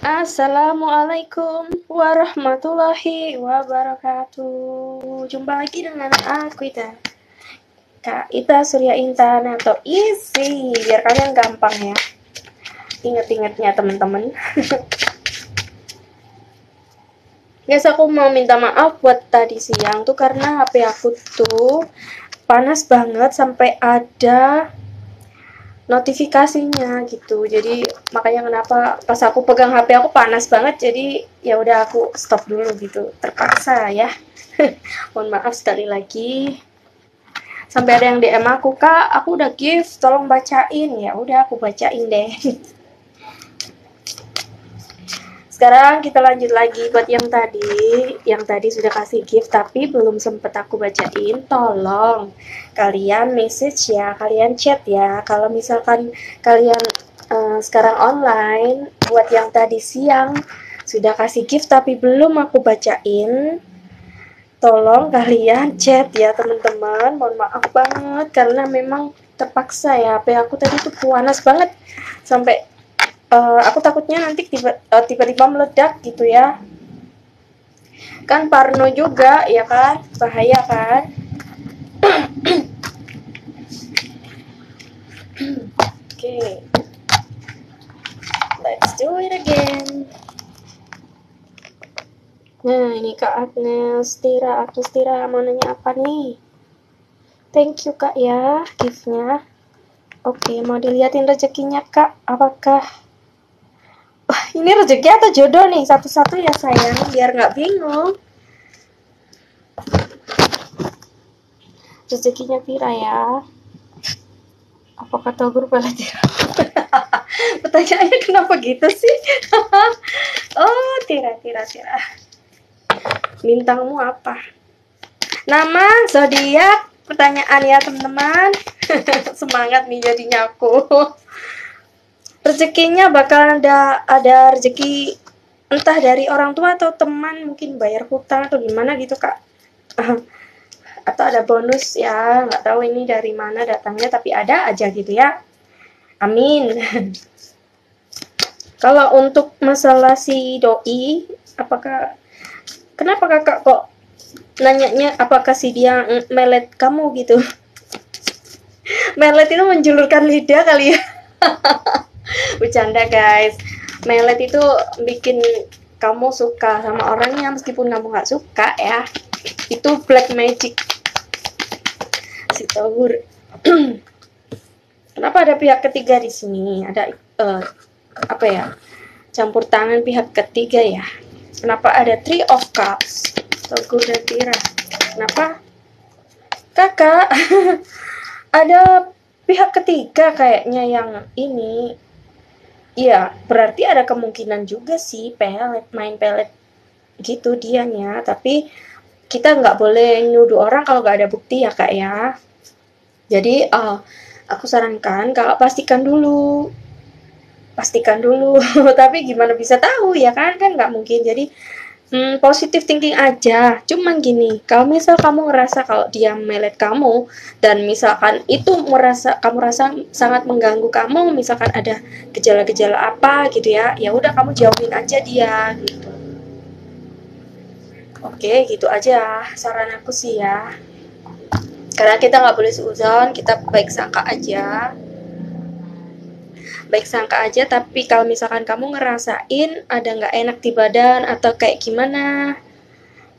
Assalamualaikum warahmatullahi wabarakatuh. Jumpa lagi dengan aku Ita, Kak Ita Surya Intan atau Isi, biar kalian gampang ya inget-ingetnya teman-teman. Guys, aku mau minta maaf buat tadi siang tuh karena HP aku tuh panas banget sampai ada notifikasinya gitu. Jadi makanya kenapa pas aku pegang HP aku panas banget, jadi ya udah aku stop dulu gitu, terpaksa ya. Mohon maaf sekali lagi. Sampai ada yang DM aku, Kak, aku udah gift, tolong bacain. Ya udah aku bacain deh. Sekarang kita lanjut lagi buat yang tadi sudah kasih gift tapi belum sempet aku bacain. Tolong kalian message ya, kalian chat ya. Kalau misalkan kalian sekarang online, buat yang tadi siang sudah kasih gift tapi belum aku bacain, tolong kalian chat ya teman-teman. Mohon maaf banget karena memang terpaksa ya, HP aku tadi tuh panas banget sampai aku takutnya nanti tiba-tiba meledak gitu ya, kan parno juga ya kan, bahaya kan. Oke, let's do it again. Nah ini Kak Agnes Tira mau nanya apa nih? Thank you Kak ya giftnya. Oke, mau dilihatin rezekinya Kak, apakah ini rezeki atau jodoh nih? Satu-satu ya sayang, biar nggak bingung. Rezekinya Tira ya. Apa kata guru bela Tira? Pertanyaannya kenapa gitu sih? Oh, Tira. Bintangmu apa? Nama, zodiak, pertanyaan ya teman-teman. Semangat nih jadinya aku. Rezekinya bakal ada rezeki entah dari orang tua atau teman, mungkin bayar hutang atau gimana gitu Kak. Atau ada bonus ya, nggak tahu ini dari mana datangnya tapi ada aja gitu ya. Amin. Kalau untuk masalah si doi, kenapa kakak kok nanyanya apakah si dia melet kamu gitu? Melet itu menjulurkan lidah kali ya. Bercanda guys. Melet itu bikin kamu suka sama orangnya meskipun kamu nggak suka ya. Itu black magic. Si Togur. Kenapa ada pihak ketiga di sini? Ada apa ya? Campur tangan pihak ketiga ya. Kenapa ada Three of Cups? Togur dan Tira. Kenapa? Kakak. Ada pihak ketiga kayaknya yang ini. Iya, berarti ada kemungkinan juga sih main pelet gitu dianya. Tapi kita nggak boleh nyuduh orang kalau nggak ada bukti ya kak ya. Jadi aku sarankan kakak pastikan dulu. Tapi gimana bisa tahu ya kan nggak mungkin. Jadi positive thinking aja. Cuman gini, kalau misal kamu ngerasa kalau dia melet kamu dan misalkan itu kamu rasa sangat mengganggu kamu, misalkan ada gejala-gejala apa gitu ya, ya udah kamu jauhin aja dia gitu. Oke, gitu aja saran aku sih ya. Karena kita nggak boleh seuzon, kita baik sangka aja. Tapi kalau misalkan kamu ngerasain ada nggak enak di badan atau kayak gimana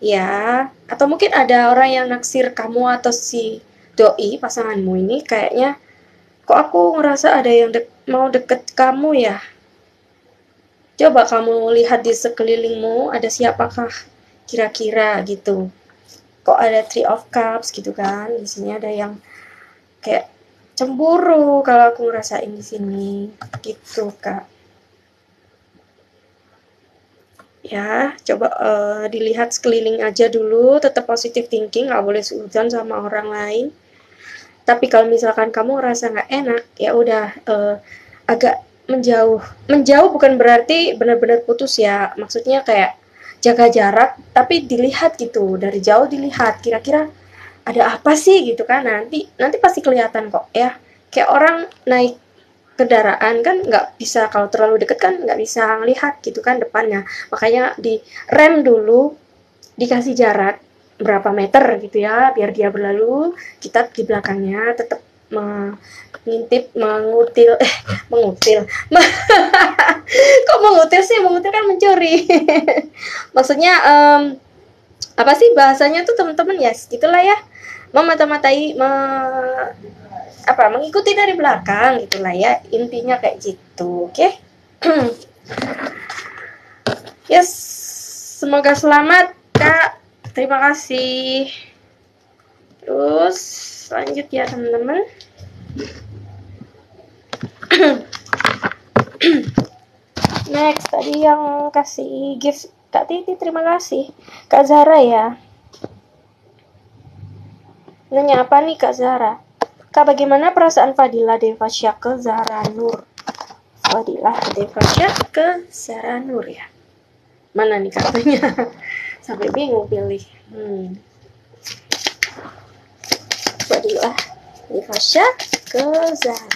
ya, atau mungkin ada orang yang naksir kamu atau si doi pasanganmu ini, kayaknya kok aku ngerasa ada yang mau deket kamu ya, coba kamu lihat di sekelilingmu ada siapakah kira-kira gitu. Kok ada Three of Cups gitu kan, di sini ada yang kayak cemburu kalau aku ngerasain di sini gitu kak ya. Coba dilihat sekeliling aja dulu, tetap positive thinking, nggak boleh seuzon sama orang lain. Tapi kalau misalkan kamu ngerasa nggak enak, ya udah agak menjauh bukan berarti benar-benar putus ya, maksudnya kayak jaga jarak tapi dilihat gitu, dari jauh dilihat kira-kira ada apa sih gitu kan, nanti pasti kelihatan kok ya, kayak orang naik kendaraan kan nggak bisa, kalau terlalu deket kan nggak bisa ngelihat gitu kan depannya, makanya di rem dulu, dikasih jarak berapa meter gitu ya, biar dia berlalu, kita di belakangnya tetap mengintip, mengutil, mengutil, kok mengutil sih, mengutil kan mencuri. Maksudnya apa sih bahasanya tuh teman-teman ya, gitulah ya, memata-matai, mengikuti dari belakang gitulah ya, intinya kayak gitu. Oke. Yes, semoga selamat Kak, terima kasih. Terus lanjut ya teman-teman. Next, tadi yang kasih gift Kak Titi, terima kasih. Kak Zara ya, nanya apa nih Kak Zara? Kak, bagaimana perasaan Fadila Devasya ke Zara Nur? Fadilah Devasya ke Zara Nur ya, mana nih katanya? Sampai bingung pilih. Fadilah Devasya ke Zara.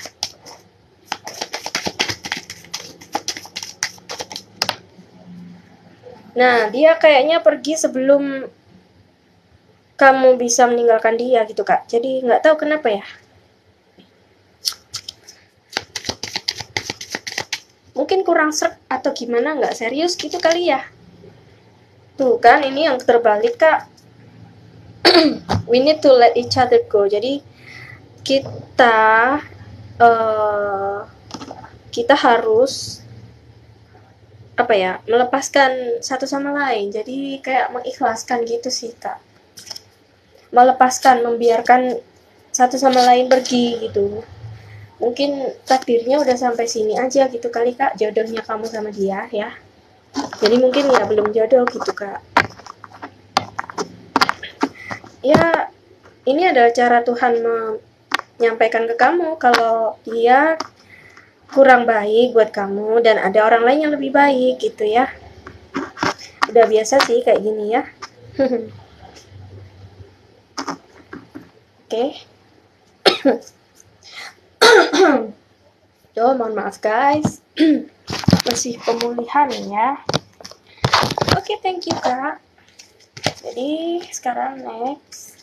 Nah, dia kayaknya pergi sebelum kamu bisa meninggalkan dia gitu Kak. Jadi nggak tahu kenapa ya. Mungkin kurang serk atau gimana, nggak serius gitu kali ya. Tuh kan, ini yang terbalik Kak. We need to let each other go. Jadi kita harus melepaskan satu sama lain. Jadi kayak mengikhlaskan gitu sih Kak. Melepaskan, membiarkan satu sama lain pergi gitu. Mungkin takdirnya udah sampai sini aja gitu kali Kak, jodohnya kamu sama dia ya. Jadi mungkin ya belum jodoh gitu Kak. Ya, ini adalah cara Tuhan menyampaikan ke kamu kalau dia kurang baik buat kamu dan ada orang lain yang lebih baik gitu ya. Udah biasa sih kayak gini ya. Oke. Mohon maaf guys. Masih pemulihan ya. Oke, thank you Kak. Jadi sekarang next.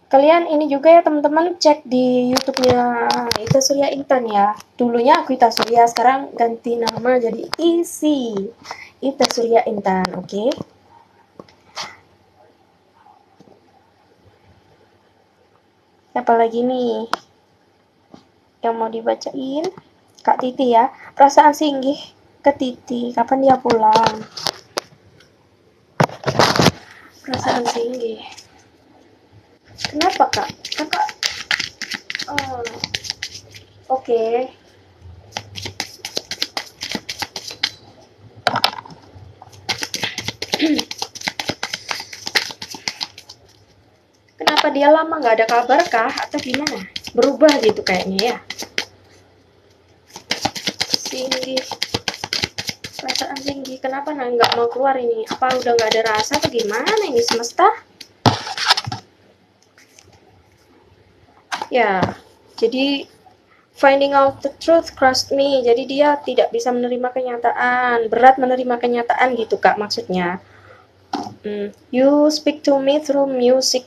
Kalian ini juga ya teman-teman, cek di YouTube-nya Ita Surya Intan ya. Dulunya aku Ita Surya, sekarang ganti nama jadi Isi Ita Surya Intan, oke? Apa lagi nih yang mau dibacain? Kak Titi ya, perasaan singgih ke Titi, kapan dia pulang? Perasaan singgih. Kenapa Kak? Kakak oke. Kenapa dia lama nggak ada kabar kah? Atau gimana? Berubah gitu kayaknya ya. Singgih. Perasaan singgih. Kenapa nggak mau keluar ini? Apa udah nggak ada rasa atau gimana ini semesta? Ya, jadi finding out the truth crushed me. Jadi dia tidak bisa menerima kenyataan, berat menerima kenyataan gitu Kak maksudnya. You speak to me through music.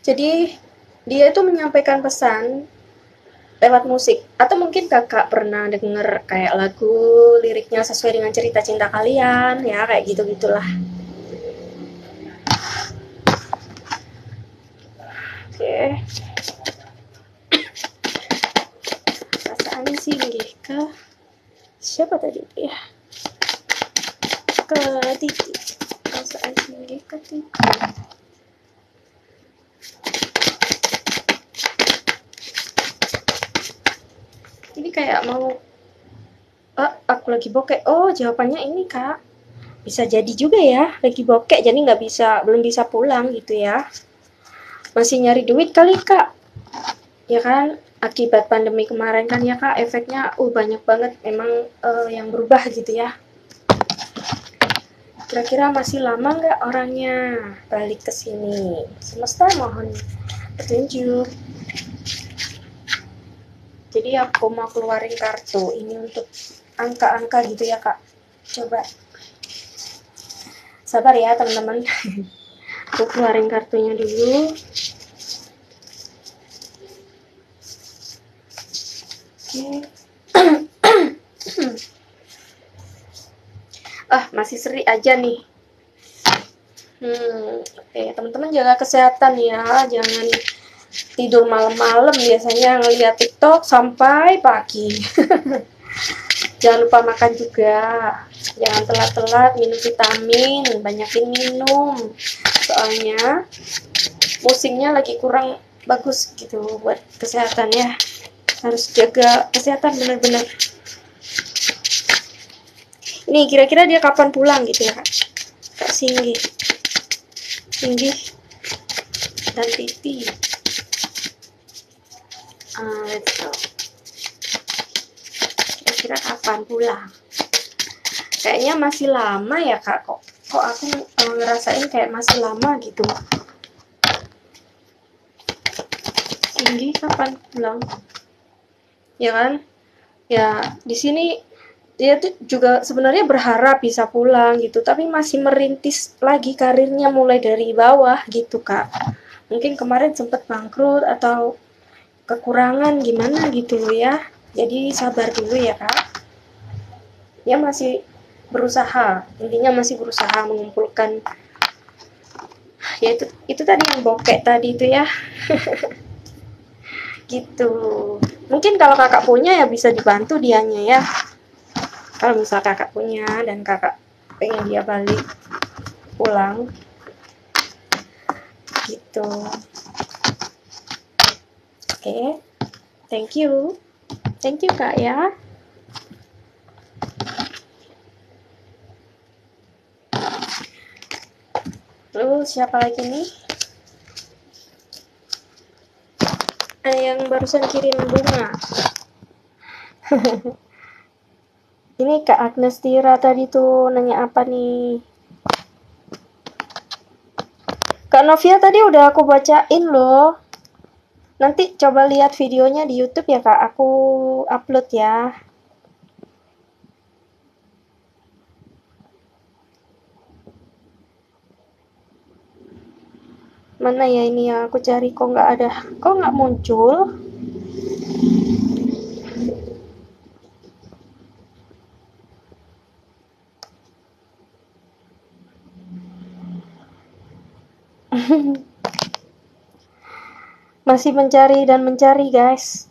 Jadi dia itu menyampaikan pesan lewat musik. Atau mungkin kakak pernah denger kayak lagu liriknya sesuai dengan cerita cinta kalian ya, kayak gitu-gitulah. Oke. Perasaan singgih ke siapa tadi ya? Ke Titi. Perasaan singgih ke Titi. Ini kayak mau aku lagi bokek. Oh, jawabannya ini Kak. Bisa jadi juga ya, lagi bokek jadi belum bisa pulang gitu ya. Masih nyari duit kali Kak. Ya kan, akibat pandemi kemarin kan ya Kak, efeknya banyak banget memang yang berubah gitu ya. Kira-kira masih lama nggak orangnya balik ke sini? Semesta mohon petunjuk. Jadi aku mau keluarin kartu ini untuk angka-angka gitu ya kak. Coba sabar ya teman-teman. Aku keluarin kartunya dulu. Masih seri aja nih. Oke, teman-teman jaga kesehatan ya, jangan tidur malam-malam biasanya ngeliat TikTok sampai pagi. Jangan lupa makan juga, jangan telat-telat minum vitamin, banyakin minum, soalnya musimnya lagi kurang bagus gitu buat kesehatan ya, harus jaga kesehatan bener-bener. Ini kira-kira dia kapan pulang gitu ya Kak Singgi dan Titi. Let's go. Kira-kira kapan pulang? Kayaknya masih lama ya kak. Kok aku ngerasain kayak masih lama gitu. Tinggi kapan pulang? Ya kan? Ya di sini dia tuh juga sebenarnya berharap bisa pulang gitu, tapi masih merintis lagi karirnya mulai dari bawah gitu kak. Mungkin kemarin sempat bangkrut atau kekurangan gimana gitu loh ya. Jadi sabar dulu ya kak. Dia masih berusaha, intinya masih berusaha mengumpulkan ya itu tadi yang bokek tadi itu ya. Gitu. Mungkin kalau kakak punya ya bisa dibantu dianya ya. Kalau misal kakak punya dan kakak pengen dia balik pulang gitu. Oke. Thank you kak ya. Lalu siapa lagi nih? Yang barusan kirim bunga. Ini Kak Agnes Tira tadi tuh nanya apa nih? Kak Novia tadi udah aku bacain loh. Nanti coba lihat videonya di YouTube ya Kak, aku upload ya. Mana ya ini yang aku cari, kok nggak ada, kok nggak muncul? Masih mencari dan mencari guys.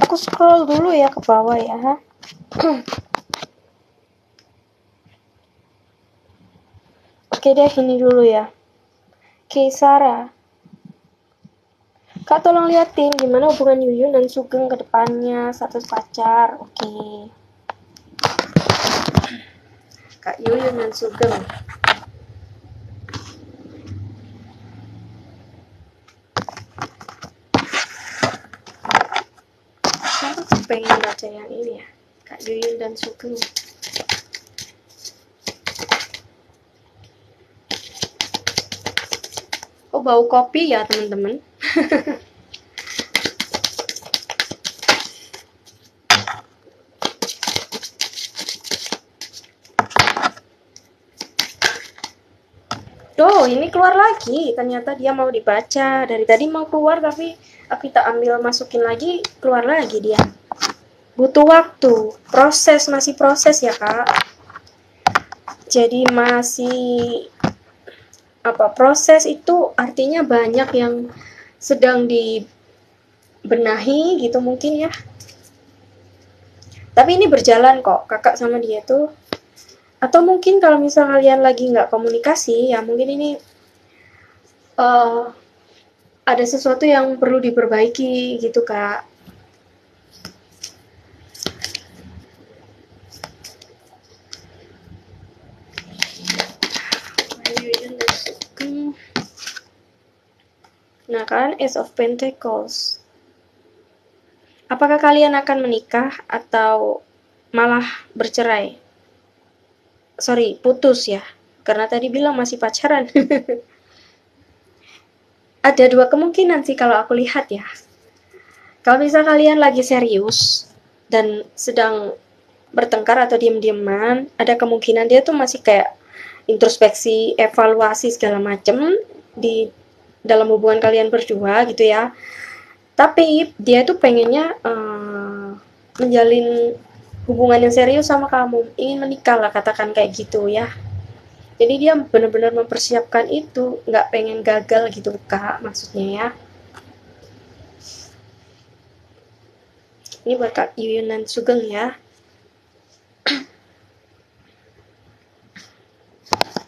Aku scroll dulu ya ke bawah ya. Oke deh, ini dulu ya. Oke, Sarah. Kak tolong liatin gimana hubungan Yuyun dan Sugeng ke depannya, status pacar. Oke. Kak Yuyun dan Sugeng. Aku pengen baca yang ini ya, Kak Yuyun dan Sugeng. Oh, bau kopi ya teman-teman. Tuh, ini keluar lagi. Ternyata dia mau dibaca. Dari tadi mau keluar tapi aku tak ambil masukin lagi, keluar lagi dia. Butuh waktu. Proses, masih proses ya, Kak. Jadi masih proses itu artinya banyak yang sedang dibenahi gitu mungkin ya. Tapi ini berjalan kok, kakak sama dia tuh. Atau mungkin kalau misal kalian lagi nggak komunikasi, ya mungkin ini ada sesuatu yang perlu diperbaiki gitu kak. Nah kan, Ace of Pentacles. Apakah kalian akan menikah atau malah bercerai? Sorry, putus ya. Karena tadi bilang masih pacaran. Ada dua kemungkinan sih kalau aku lihat ya. Kalau misal kalian lagi serius dan sedang bertengkar atau diem-dieman, ada kemungkinan dia tuh masih kayak introspeksi, evaluasi segala macem di dalam hubungan kalian berdua gitu ya. Tapi dia tuh pengennya menjalin hubungan yang serius sama kamu, ingin menikah lah, katakan kayak gitu ya. Jadi dia benar-benar mempersiapkan itu, nggak pengen gagal gitu kak, maksudnya ya. Ini buat Kak Yuyun dan Sugeng ya.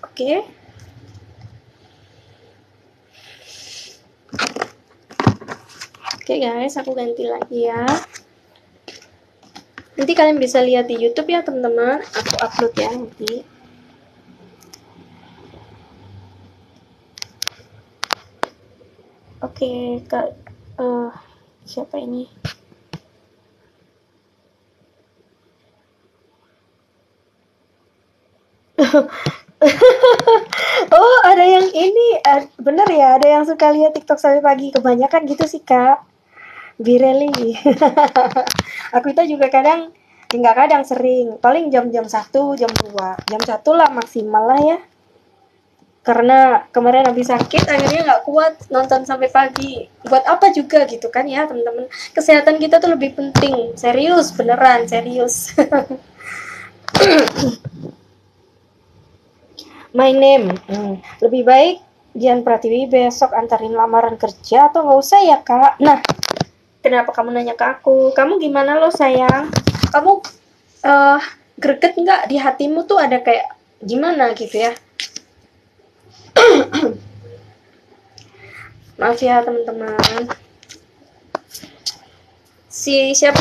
Oke. Oke guys, aku ganti lagi ya. Nanti kalian bisa lihat di YouTube ya teman-teman. Aku upload ya nanti. Oke, Kak. Siapa ini? Oh, ada yang ini. Bener ya, ada yang suka lihat TikTok sampai pagi. Kebanyakan gitu sih, Kak. Bireli. Aku itu juga kadang, enggak kadang sering. Paling jam-jam 1, jam 2. Jam 1 lah maksimal lah ya. Karena kemarin habis sakit akhirnya nggak kuat nonton sampai pagi. Buat apa juga gitu kan ya teman-teman. Kesehatan kita tuh lebih penting. Serius, beneran serius. My name. Lebih baik Dian Pratiwi besok antarin lamaran kerja atau nggak usah ya kak? Nah, kenapa kamu nanya ke aku? Kamu gimana lo sayang? Kamu greget nggak di hatimu tuh ada kayak gimana gitu ya? Maaf ya teman-teman. Siapa?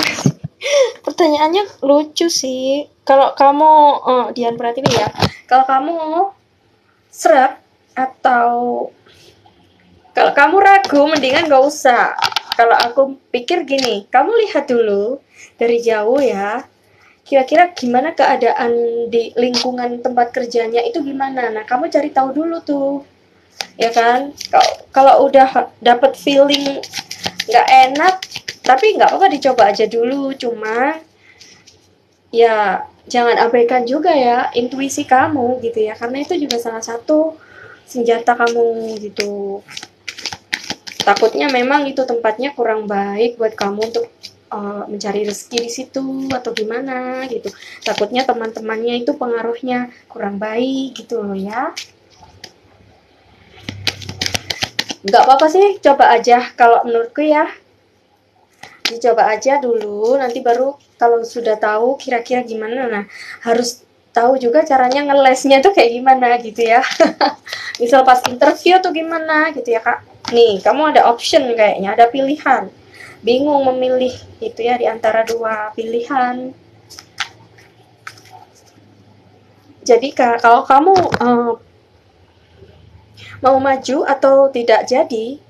Pertanyaannya lucu sih. Kalau kamu Dian Pratiwi ya. Kalau kamu seret atau kalau kamu ragu mendingan gak usah. Kalau aku pikir gini, kamu lihat dulu dari jauh ya. Kira-kira gimana keadaan di lingkungan tempat kerjanya itu gimana. Nah, kamu cari tahu dulu tuh. Ya kan? Kalau udah dapet feeling nggak enak, tapi nggak apa-apa dicoba aja dulu. Cuma ya jangan abaikan juga ya intuisi kamu gitu ya, karena itu juga salah satu senjata kamu gitu. Takutnya memang itu tempatnya kurang baik buat kamu untuk mencari rezeki di situ atau gimana gitu. Takutnya teman-temannya itu pengaruhnya kurang baik gitu loh ya. Nggak apa-apa sih, coba aja kalau menurutku ya. Dicoba aja dulu, nanti baru kalau sudah tahu kira-kira gimana, nah harus tahu juga caranya ngelesnya tuh kayak gimana gitu ya. Misal pas interview tuh gimana gitu ya kak. Nih, kamu ada option kayaknya, ada pilihan. Bingung memilih itu ya di antara dua pilihan. Jadi kak, kalau kamu mau maju atau tidak jadi,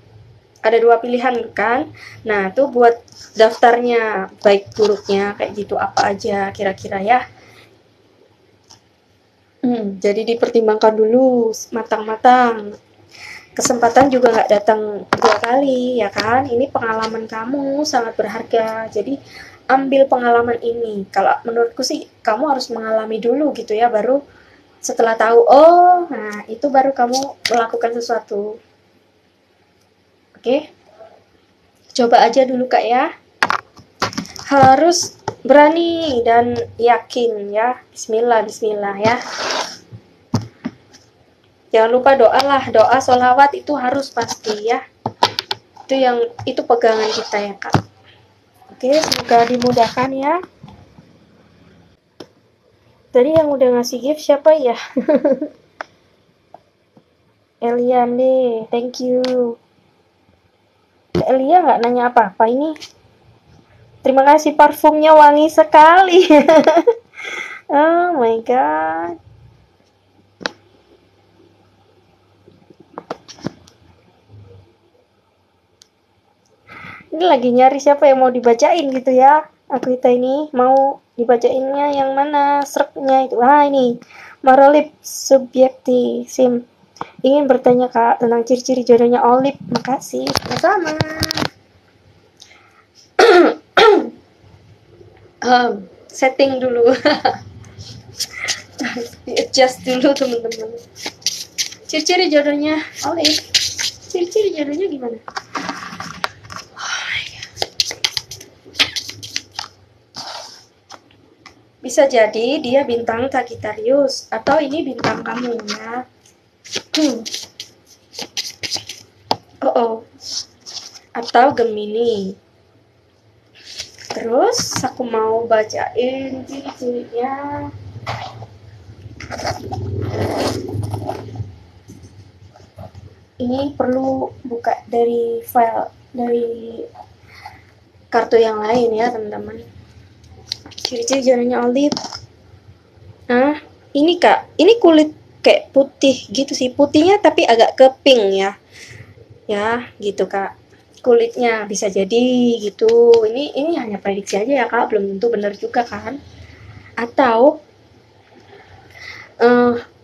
ada dua pilihan kan. Nah, tuh buat daftarnya baik buruknya kayak gitu apa aja kira-kira ya. Jadi dipertimbangkan dulu matang-matang. Kesempatan juga nggak datang dua kali ya kan. Ini pengalaman kamu sangat berharga. Jadi ambil pengalaman ini. Kalau menurutku sih kamu harus mengalami dulu gitu ya, baru setelah tahu oh, nah itu baru kamu melakukan sesuatu. Oke? Coba aja dulu kak ya. Harus berani dan yakin ya. Bismillah, bismillah ya. Jangan lupa doa lah, doa sholawat itu harus pasti ya. Itu pegangan kita ya kak. Oke, semoga dimudahkan ya. Tadi yang udah ngasih gift siapa ya? Eliane, thank you. Elia nggak nanya apa-apa ini. Terima kasih, parfumnya wangi sekali. Oh my god. Ini lagi nyari siapa yang mau dibacain gitu ya. Aku ini mau dibacainnya yang mana sreknya itu. Ah ini. Marolip Subjekti Sim. Ingin bertanya Kak tentang ciri-ciri jodohnya Olip. Makasih. Sama-sama. Setting dulu. Di-adjust dulu teman-teman. Ciri-ciri jodohnya Olip. Ciri-ciri jodohnya gimana? Bisa jadi dia bintang Sagittarius atau ini bintang kamu ya. Atau Gemini. Terus aku mau bacain ciri-cirinya. Ini perlu buka dari file dari kartu yang lain ya teman-teman. Ciri-ciri jodohnya Olive. Nah, ini Kak, ini kulit kayak putih gitu sih, putihnya tapi agak ke pink ya. Ya, gitu Kak. Kulitnya bisa jadi gitu. Ini hanya prediksi aja ya Kak, belum tentu benar juga kan. Atau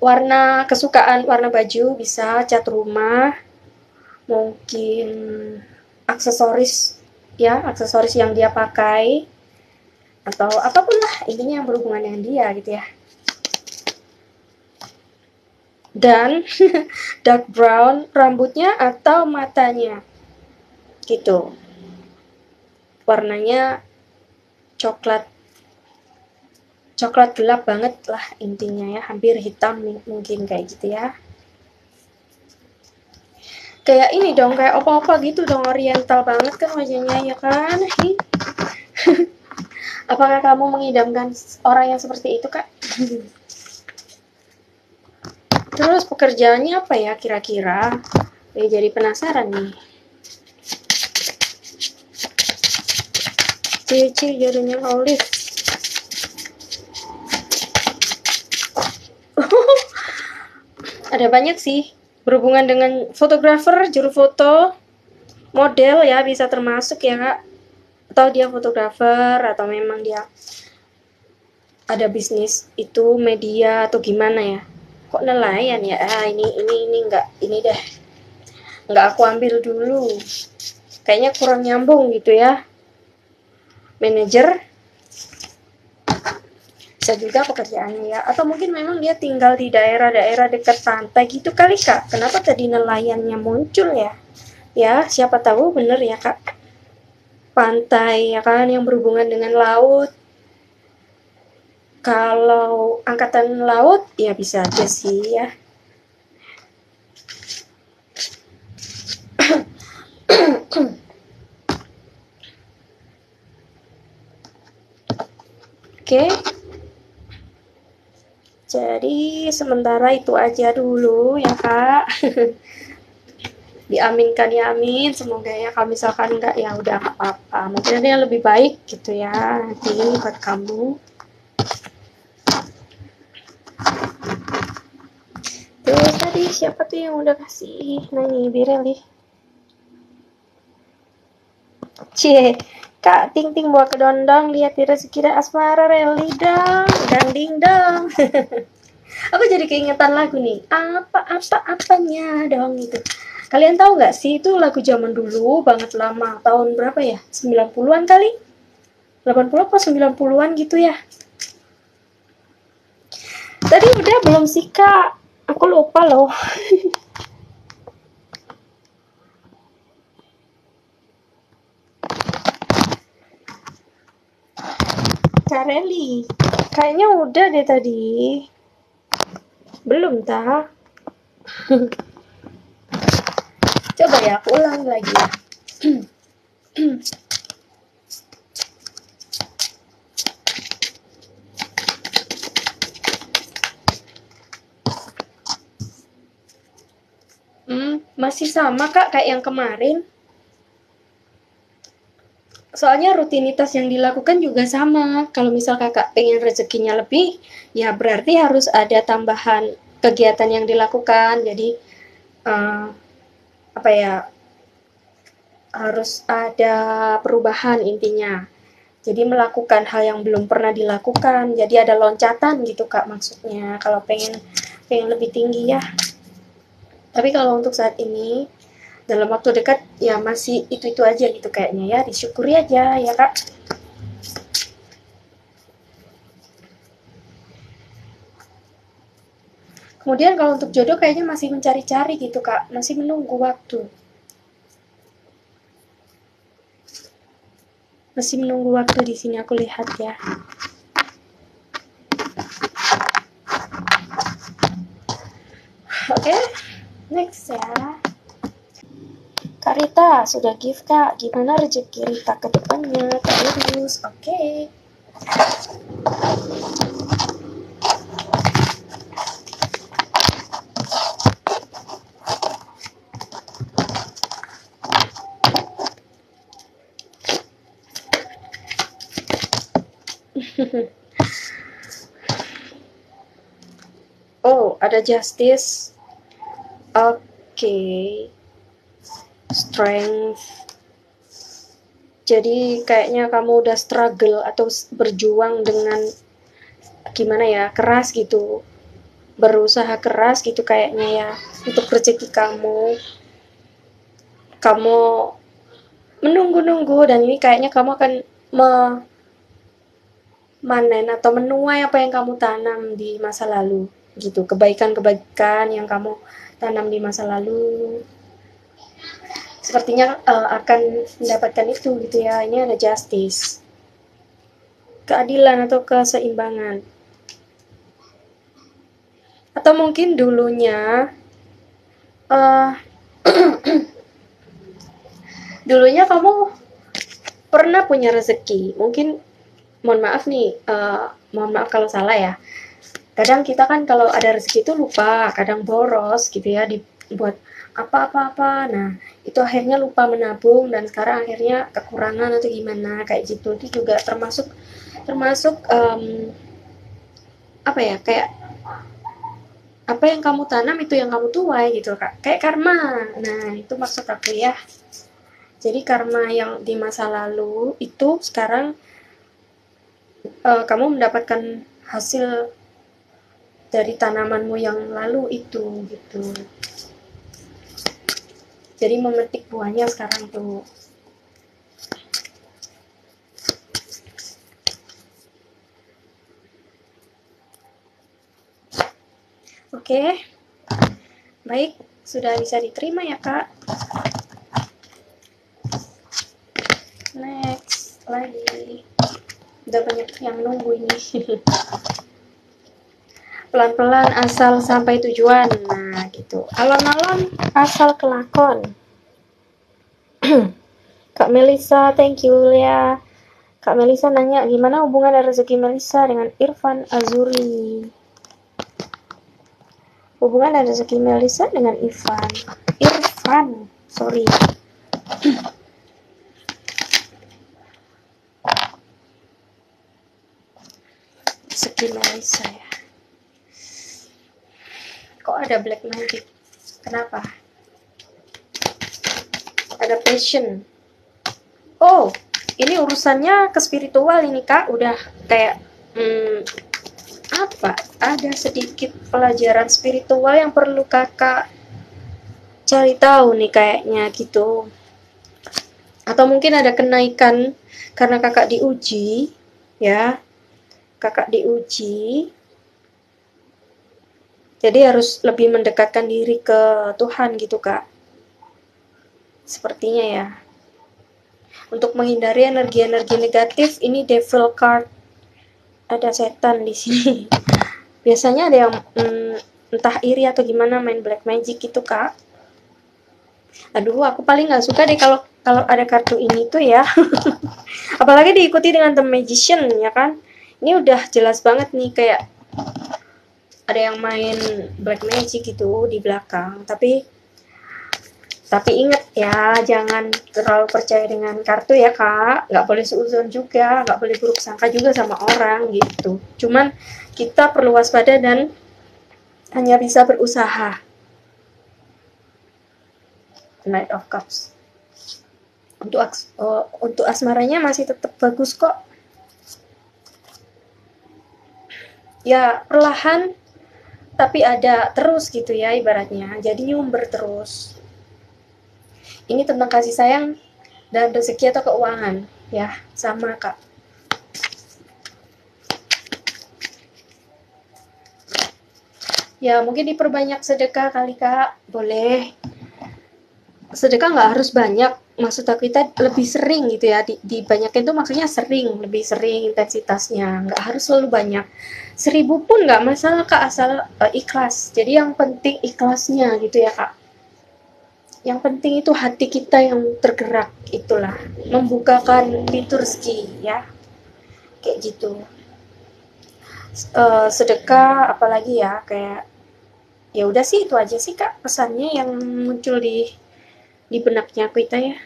warna kesukaan, warna baju bisa cat rumah, mungkin aksesoris ya, aksesoris yang dia pakai atau apapun lah intinya yang berhubungan dengan dia gitu ya. Dan dark brown rambutnya atau matanya gitu, warnanya coklat gelap banget lah intinya ya, hampir hitam mungkin kayak gitu ya. Kayak ini dong, kayak opa-opa gitu dong, oriental banget kan wajahnya ya kan. Apakah kamu mengidamkan orang yang seperti itu Kak? Terus pekerjaannya apa ya kira-kira? Jadi penasaran nih. Ciri-ciri jodohnya Olive. Ada banyak sih, berhubungan dengan fotografer, juru foto, model ya bisa termasuk ya Kak. Atau dia fotografer atau memang dia ada bisnis itu media atau gimana ya. Kok nelayan ya? Ini enggak, ini deh. Enggak aku ambil dulu. Kayaknya kurang nyambung gitu ya. Manajer bisa juga pekerjaannya ya, atau mungkin memang dia tinggal di daerah-daerah dekat pantai gitu kali Kak. Kenapa tadi nelayannya muncul ya? Ya siapa tahu bener ya Kak, pantai ya kan yang berhubungan dengan laut. Kalau angkatan laut ya bisa aja sih ya. Oke. Jadi sementara itu aja dulu ya Kak. Diaminkan ya, amin. Semoga ya, kalau misalkan enggak ya udah nggak apa-apa. Mungkin ada yang lebih baik gitu ya nanti buat kamu. Terus tadi siapa tuh yang udah kasih? Nah ini Bireli. Cie, Kak Ting Ting bawa ke dondong, lihat di rezeki asmara Reli dong, dang dong. Aku jadi keingetan lagu nih, apanya dong itu. Kalian tahu nggak sih itu lagu zaman dulu banget, lama, tahun berapa ya? 90-an kali? 80 apa 90-an gitu ya. Tadi udah belum sih Kak? Aku lupa loh. Kak Reli, kayaknya udah deh tadi. Belum tak? Coba ya, aku ulang lagi ya. Masih sama Kak kayak yang kemarin. Soalnya rutinitas yang dilakukan juga sama. Kalau misal Kakak pengen rezekinya lebih, ya berarti harus ada tambahan kegiatan yang dilakukan. Jadi apa ya, harus ada perubahan intinya. Jadi melakukan hal yang belum pernah dilakukan. Jadi ada loncatan gitu Kak maksudnya. Kalau pengen lebih tinggi ya. Tapi kalau untuk saat ini dalam waktu dekat ya masih itu aja gitu kayaknya ya. Disyukuri aja ya Kak. Kemudian kalau untuk jodoh kayaknya masih mencari-cari gitu Kak. Masih menunggu waktu. Masih menunggu waktu di sini aku lihat ya. Oke, next ya. Kak Rita, sudah give Kak. Gimana rezeki Rita ke depannya? Kak Lulus, oke. Oh, ada justice. Oke. Strength. Jadi kayaknya kamu udah struggle atau berjuang dengan gimana ya, keras gitu. Berusaha keras gitu kayaknya ya untuk rezeki kamu. Kamu menunggu-nunggu dan ini kayaknya kamu akan memanen atau menuai apa yang kamu tanam di masa lalu gitu, kebaikan-kebaikan yang kamu tanam di masa lalu sepertinya akan mendapatkan itu gitu ya. Ini ada justice, keadilan atau keseimbangan, atau mungkin dulunya uh, dulunya kamu pernah punya rezeki, mungkin mohon maaf nih, mohon maaf kalau salah ya. Kadang kita kan kalau ada rezeki itu lupa, kadang boros gitu ya, dibuat apa-apa-apa. Nah, itu akhirnya lupa menabung dan sekarang akhirnya kekurangan atau gimana kayak gitu. Itu juga termasuk apa ya, kayak apa yang kamu tanam itu yang kamu tuai gitu Kak. Kayak karma. Nah, itu maksud aku ya. Jadi karma yang di masa lalu itu sekarang kamu mendapatkan hasil dari tanamanmu yang lalu itu gitu. Jadi memetik buahnya sekarang tuh. Oke, baik, sudah bisa diterima ya Kak. Next lagi, udah banyak yang nunggu ini. Pelan-pelan asal sampai tujuan. Nah gitu, alon-alon asal kelakon. Kak Melisa, thank you ya. Kak Melisa nanya gimana hubungan rezeki Melisa dengan Irfan Azuri. Hubungan dan rezeki Melisa dengan Irfan, sorry. Rezeki Melisa ya. Kok ada black magic? Kenapa? Ada passion. Oh, ini urusannya ke spiritual ini Kak. Udah kayak apa? Ada sedikit pelajaran spiritual yang perlu Kakak cari tahu nih kayaknya gitu. Atau mungkin ada kenaikan karena Kakak diuji, ya. Kakak diuji. Jadi harus lebih mendekatkan diri ke Tuhan gitu Kak. Sepertinya ya. Untuk menghindari energi-energi negatif, ini devil card. Ada setan di sini. Biasanya ada yang entah iri atau gimana main black magic gitu Kak. Aduh, aku paling nggak suka deh kalau ada kartu ini tuh ya. Apalagi diikuti dengan The Magician ya kan. Ini udah jelas banget nih kayak ada yang main black magic gitu di belakang. Tapi ingat ya, jangan terlalu percaya dengan kartu ya Kak. Nggak boleh seuzon juga, nggak boleh buruk sangka juga sama orang gitu. Cuman kita perlu waspada dan hanya bisa berusaha. Knight of Cups. Untuk asmaranya masih tetap bagus kok. Ya perlahan tapi ada terus gitu ya ibaratnya. Jadi nyumber terus. Ini tentang kasih sayang dan rezeki atau keuangan ya, sama Kak. Ya mungkin diperbanyak sedekah kali Kak, boleh. Sedekah nggak harus banyak, maksud aku kita lebih sering gitu ya, dibanyakin tuh maksudnya sering, lebih sering intensitasnya, nggak harus selalu banyak. 1.000 pun nggak masalah Kak, asal ikhlas. Jadi yang penting ikhlasnya gitu ya Kak. Yang penting itu hati kita yang tergerak, itulah membukakan pintu rezeki ya, kayak gitu. Sedekah apalagi ya, kayak ya udah sih itu aja sih Kak pesannya yang muncul di benaknya kita ya.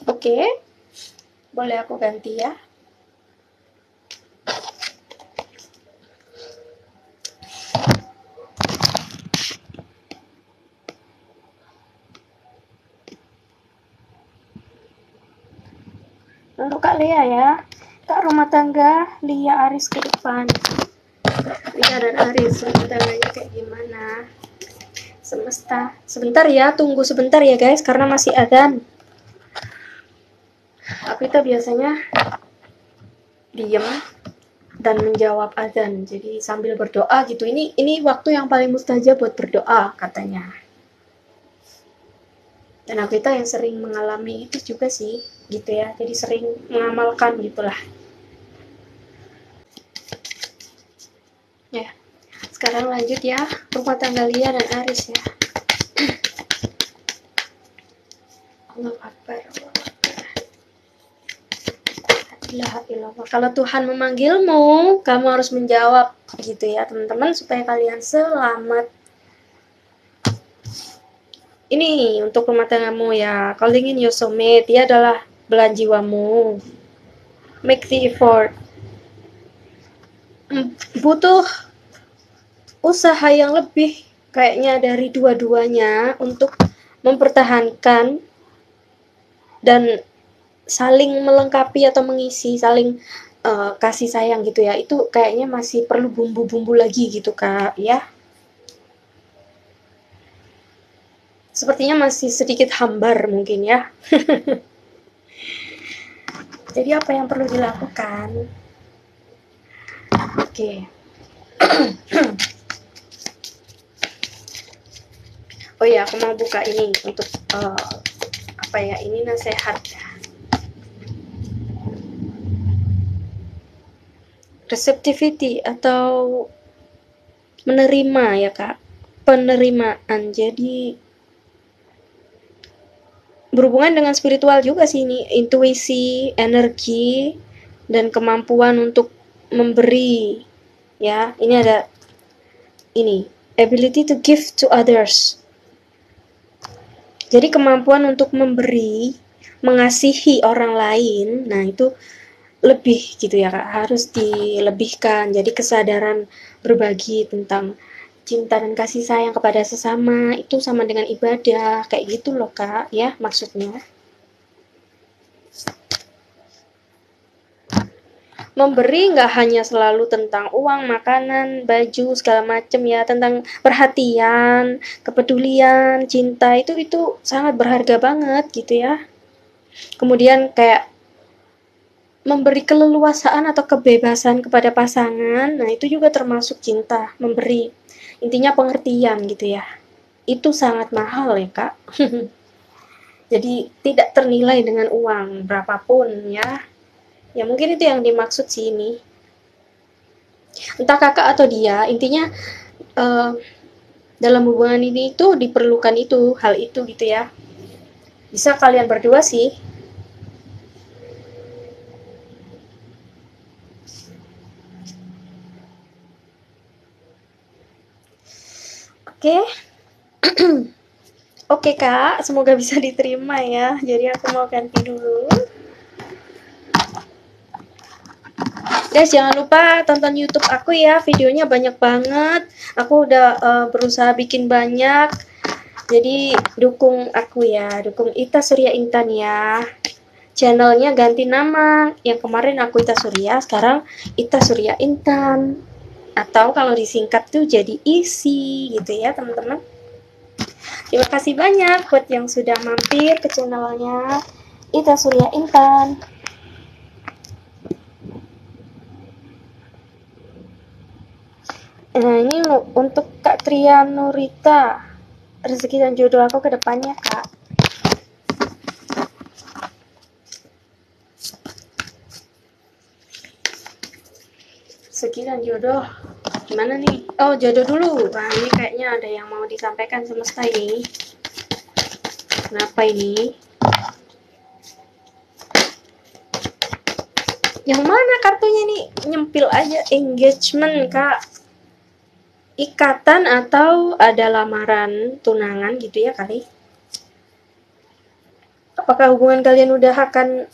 Oke, boleh aku ganti ya. Untuk Kak Lea ya, Kak rumah tangga Lia Aris ke depan. Lia dan Aris rumah tangganya kayak gimana? Semesta. Sebentar ya, tunggu sebentar ya guys, karena masih adzan. Aku itu biasanya diem dan menjawab adzan, jadi sambil berdoa gitu. Ini waktu yang paling mustajab buat berdoa katanya. Dan aku itu yang sering mengalami itu juga sih, gitu ya. Jadi sering mengamalkan gitulah. Ya, sekarang lanjut ya, rumah tangga Lia dan Aris ya. Allah Akbar. Kalau Tuhan memanggilmu, kamu harus menjawab gitu ya teman-teman, supaya kalian selamat. Ini untuk rumah tanggamu ya, calling in your soulmate, dia adalah belahan jiwamu. Make the effort. Butuh usaha yang lebih kayaknya dari dua-duanya untuk mempertahankan dan saling melengkapi atau mengisi, saling kasih sayang gitu ya. Itu kayaknya masih perlu bumbu-bumbu lagi gitu Kak ya. Sepertinya masih sedikit hambar mungkin ya. Jadi apa yang perlu dilakukan? Oke. Oh ya, aku mau buka ini untuk apa ya? Ini nasihat. Receptivity atau menerima ya Kak. Penerimaan. Jadi berhubungan dengan spiritual juga sih ini, intuisi, energi, dan kemampuan untuk memberi ya. Ini ada ini, ability to give to others. Jadi kemampuan untuk memberi, mengasihi orang lain, nah itu lebih gitu ya Kak, harus dilebihkan. Jadi kesadaran berbagi tentang cinta dan kasih sayang kepada sesama itu sama dengan ibadah, kayak gitu loh Kak ya maksudnya. Memberi nggak hanya selalu tentang uang, makanan, baju, segala macem ya, tentang perhatian, kepedulian, cinta, itu sangat berharga banget gitu ya. Kemudian kayak memberi keleluasaan atau kebebasan kepada pasangan, nah itu juga termasuk cinta, memberi. Intinya pengertian gitu ya. Itu sangat mahal ya Kak. Jadi tidak ternilai dengan uang berapapun ya. Ya mungkin itu yang dimaksud sih ini. Entah kakak atau dia, intinya dalam hubungan ini itu diperlukan itu, hal itu gitu ya. Bisa kalian berdua sih. Oke. Oke Kak, semoga bisa diterima ya. Jadi aku mau ganti dulu. Guys, jangan lupa tonton YouTube aku ya, videonya banyak banget. Aku udah berusaha bikin banyak. Jadi dukung aku ya, dukung Ita Surya Intan ya. Channelnya ganti nama. Yang kemarin aku Ita Surya, sekarang Ita Surya Intan. Atau kalau disingkat tuh jadi isi gitu ya teman-teman. Terima kasih banyak buat yang sudah mampir ke channelnya Ita Surya Intan. Nah, ini untuk Kak Trianurita. Rezeki dan jodoh aku ke depannya, Kak. Rezeki dan jodoh. Gimana nih? Oh, jodoh dulu. Nah, ini kayaknya ada yang mau disampaikan semesta ini. Kenapa ini? Yang mana kartunya nih? Nyempil aja engagement, Kak. Ikatan atau ada lamaran tunangan gitu ya kali. Apakah hubungan kalian udah akan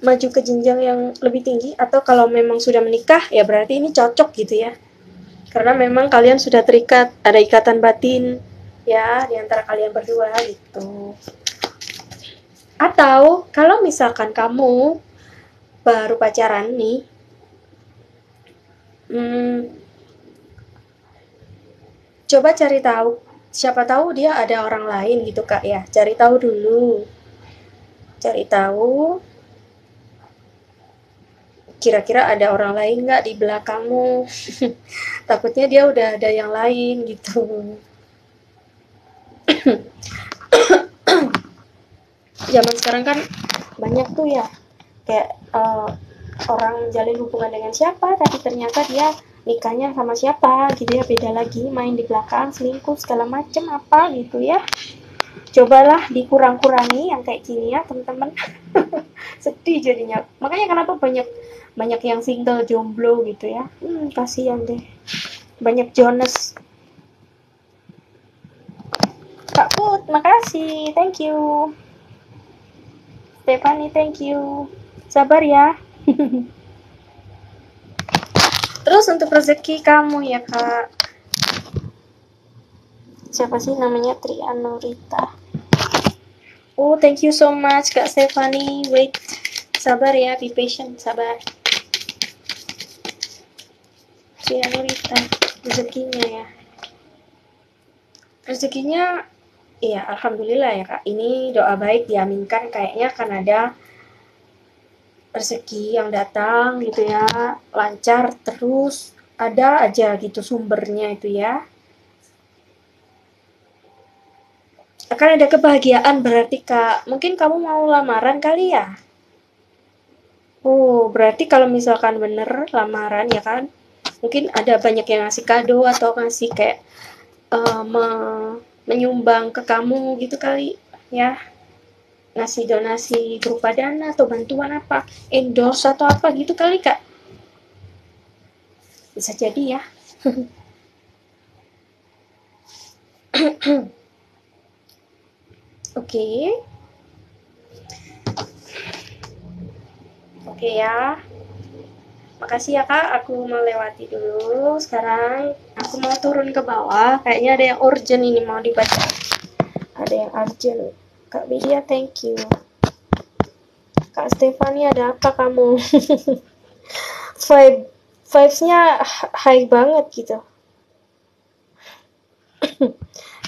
maju ke jenjang yang lebih tinggi, atau kalau memang sudah menikah ya berarti ini cocok gitu ya, karena memang kalian sudah terikat, ada ikatan batin ya di antara kalian berdua gitu. Atau kalau misalkan kamu baru pacaran nih, coba cari tahu, siapa tahu dia ada orang lain gitu Kak ya, cari tahu dulu, cari tahu kira-kira ada orang lain nggak di belakangmu. Takutnya dia udah ada yang lain gitu. Zaman sekarang kan banyak tuh ya, kayak orang jalin hubungan dengan siapa tapi ternyata dia nikahnya sama siapa gitu ya, beda lagi, main di belakang, selingkuh segala macem apa gitu ya. Cobalah dikurang-kurangi yang kayak gini ya teman-teman. Sedih jadinya, makanya kenapa banyak yang single jomblo gitu ya. Kasihan deh, banyak Jonas. Kak Put, makasih, thank you. Stephanie, thank you. Sabar ya. Terus untuk rezeki kamu ya Kak. Siapa sih namanya? Trianurita. Oh, thank you so much Kak Stephanie. Wait, sabar ya, be patient, sabar. Trianurita, rezekinya ya. Rezekinya, iya alhamdulillah ya Kak. Ini doa baik diaminkan, kayaknya akan ada rezeki yang datang gitu ya, lancar terus, ada aja gitu sumbernya itu ya. Akan ada kebahagiaan berarti Kak. Mungkin kamu mau lamaran kali ya? Oh, berarti kalau misalkan bener lamaran ya kan, mungkin ada banyak yang ngasih kado atau ngasih kayak menyumbang ke kamu gitu kali ya. Ngasih donasi berupa dana atau bantuan apa, endorse atau apa gitu kali Kak. Bisa jadi ya. Oke. Oke ya. Makasih ya Kak, aku melewati dulu. Sekarang aku mau turun ke bawah. Kayaknya ada yang urgent ini mau dibaca. Ada yang urgent. Kak Widya, thank you. Kak Stefani, ada apa kamu? Vibes-nya high banget gitu.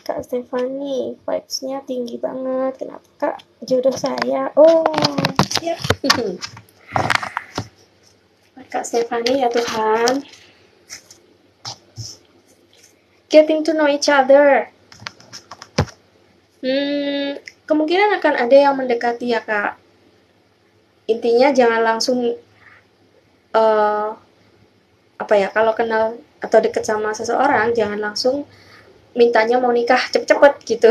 Kak Stefani, vibes-nya tinggi banget. Kenapa Kak? Jodoh saya. Oh, siap. Kak Stefani ya Tuhan. Getting to know each other. Kemungkinan akan ada yang mendekati ya Kak. Intinya jangan langsung apa ya, kalau kenal atau deket sama seseorang jangan langsung mintanya mau nikah cepet-cepet gitu.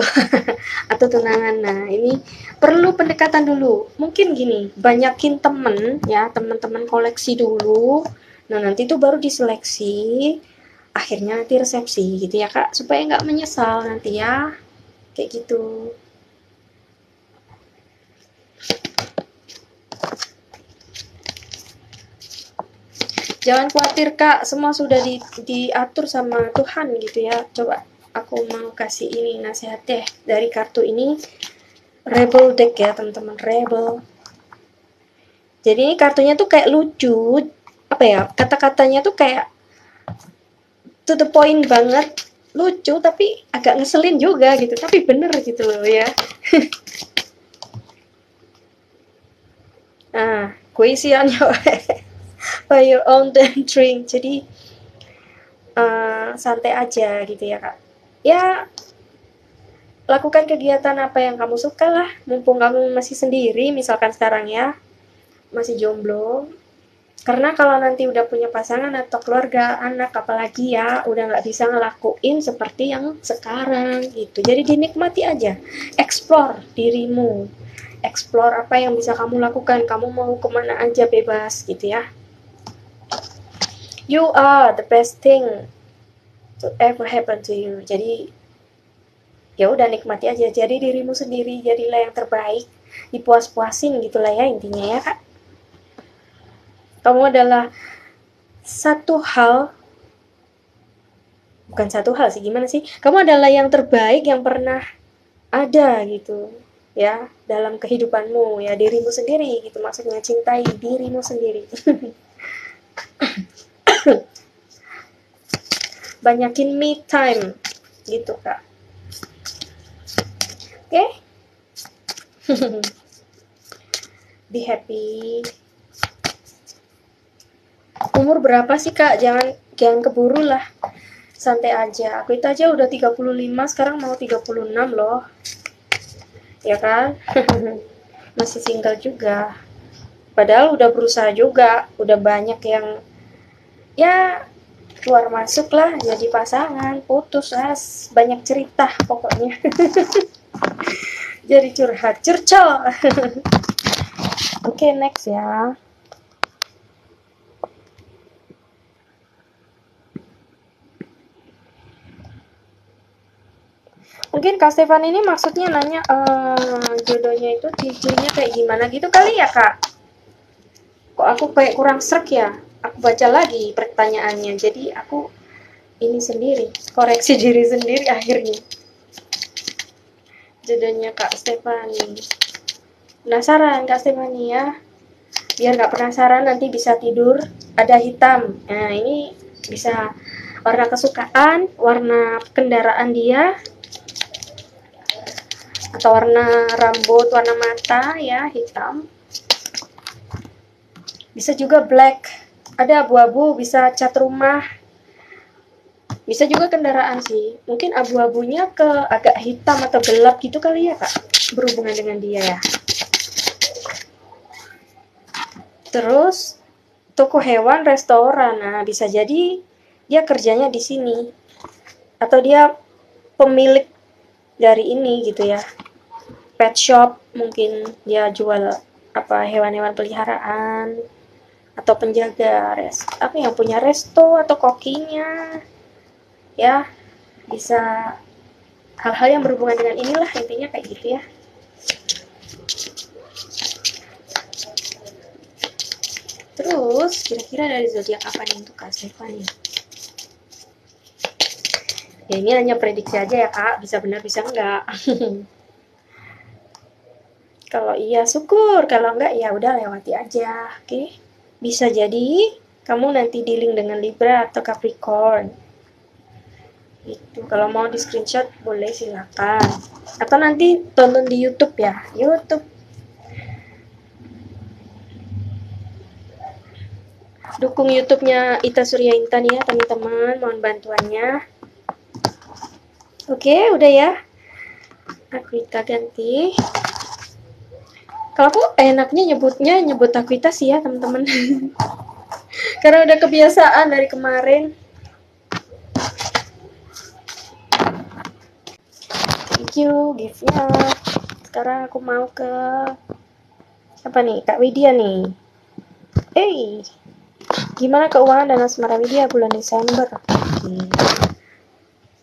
Atau tunangan. Nah ini perlu pendekatan dulu, mungkin gini, banyakin temen ya, teman-teman koleksi dulu. Nah nanti tuh baru diseleksi, akhirnya nanti resepsi gitu ya Kak, supaya nggak menyesal nanti ya, kayak gitu. Jangan khawatir Kak, semua sudah diatur sama Tuhan gitu ya. Coba aku mau kasih ini nasihat deh dari kartu ini. Rebel deck ya teman-teman, Rebel. Jadi ini kartunya tuh kayak lucu, apa ya, kata-katanya tuh kayak to the point banget, lucu tapi agak ngeselin juga gitu, tapi bener gitu loh ya. Nah, queasy on your by your own damn drink. Jadi santai aja gitu ya Kak. Ya, lakukan kegiatan apa yang kamu suka lah, mumpung kamu masih sendiri, misalkan sekarang ya, masih jomblo. Karena kalau nanti udah punya pasangan atau keluarga, anak apalagi ya, udah nggak bisa ngelakuin seperti yang sekarang gitu. Jadi dinikmati aja, explore dirimu, explore apa yang bisa kamu lakukan, kamu mau kemana aja bebas gitu ya. You are the best thing to ever happen to you. Jadi ya udah nikmati aja, jadi dirimu sendiri, jadilah yang terbaik, dipuas-puasin gitulah ya intinya ya Kak. Kamu adalah bukan satu hal sih, gimana sih, kamu adalah yang terbaik yang pernah ada gitu ya dalam kehidupanmu ya, dirimu sendiri gitu, maksudnya cintai dirimu sendiri. Banyakin me time gitu Kak. Oke? Be happy. Umur berapa sih Kak? Jangan keburu lah. Santai aja. Aku itu aja udah 35, sekarang mau 36 loh. Ya kan? Masih single juga. Padahal udah berusaha juga, udah banyak yang ya keluar masuk lah, jadi pasangan, putus lah, banyak cerita pokoknya. Jadi curhat, curcol. Oke, next ya. Mungkin Kak Stefan ini maksudnya nanya jodohnya itu ciri-cirinya kayak gimana gitu kali ya Kak? Kok aku kayak kurang srek ya? Aku baca lagi pertanyaannya, jadi aku ini sendiri, koreksi diri sendiri akhirnya. Jodohnya Kak Stefani. Penasaran Kak Stefani ya? Biar nggak penasaran nanti bisa tidur, ada hitam. Nah ini bisa warna kesukaan, warna kendaraan dia, atau warna rambut, warna mata ya hitam. Bisa juga black, ada abu-abu, bisa cat rumah, bisa juga kendaraan sih. Mungkin abu-abunya ke agak hitam atau gelap gitu kali ya Kak, berhubungan dengan dia ya. Terus toko hewan, restoran, nah bisa jadi dia kerjanya di sini, atau dia pemilik dari ini gitu ya, pet shop, mungkin dia jual apa hewan-hewan peliharaan, atau penjaga apa yang punya resto atau kokinya ya, bisa hal-hal yang berhubungan dengan inilah intinya kayak gitu ya. Terus kira-kira dari zodiak apa nih untuk Kak Stefani? Ya ini hanya prediksi aja ya Kak, bisa benar bisa enggak. Kalau iya syukur, kalau enggak ya udah lewati aja, oke? Bisa jadi kamu nanti dealing dengan Libra atau Capricorn. Itu kalau mau di screenshot boleh silakan. Atau nanti tonton di YouTube ya, YouTube. Dukung YouTube-nya Ita Surya Intan ya teman-teman, mohon bantuannya. Oke, udah ya. Aku Ita ganti. Kalau aku enaknya nyebut aku Ita sih ya teman-teman. Karena udah kebiasaan dari kemarin. Thank you gift-nya. Sekarang aku mau ke apa nih, Kak Widya nih. Gimana keuangan dan asmara Widya bulan Desember?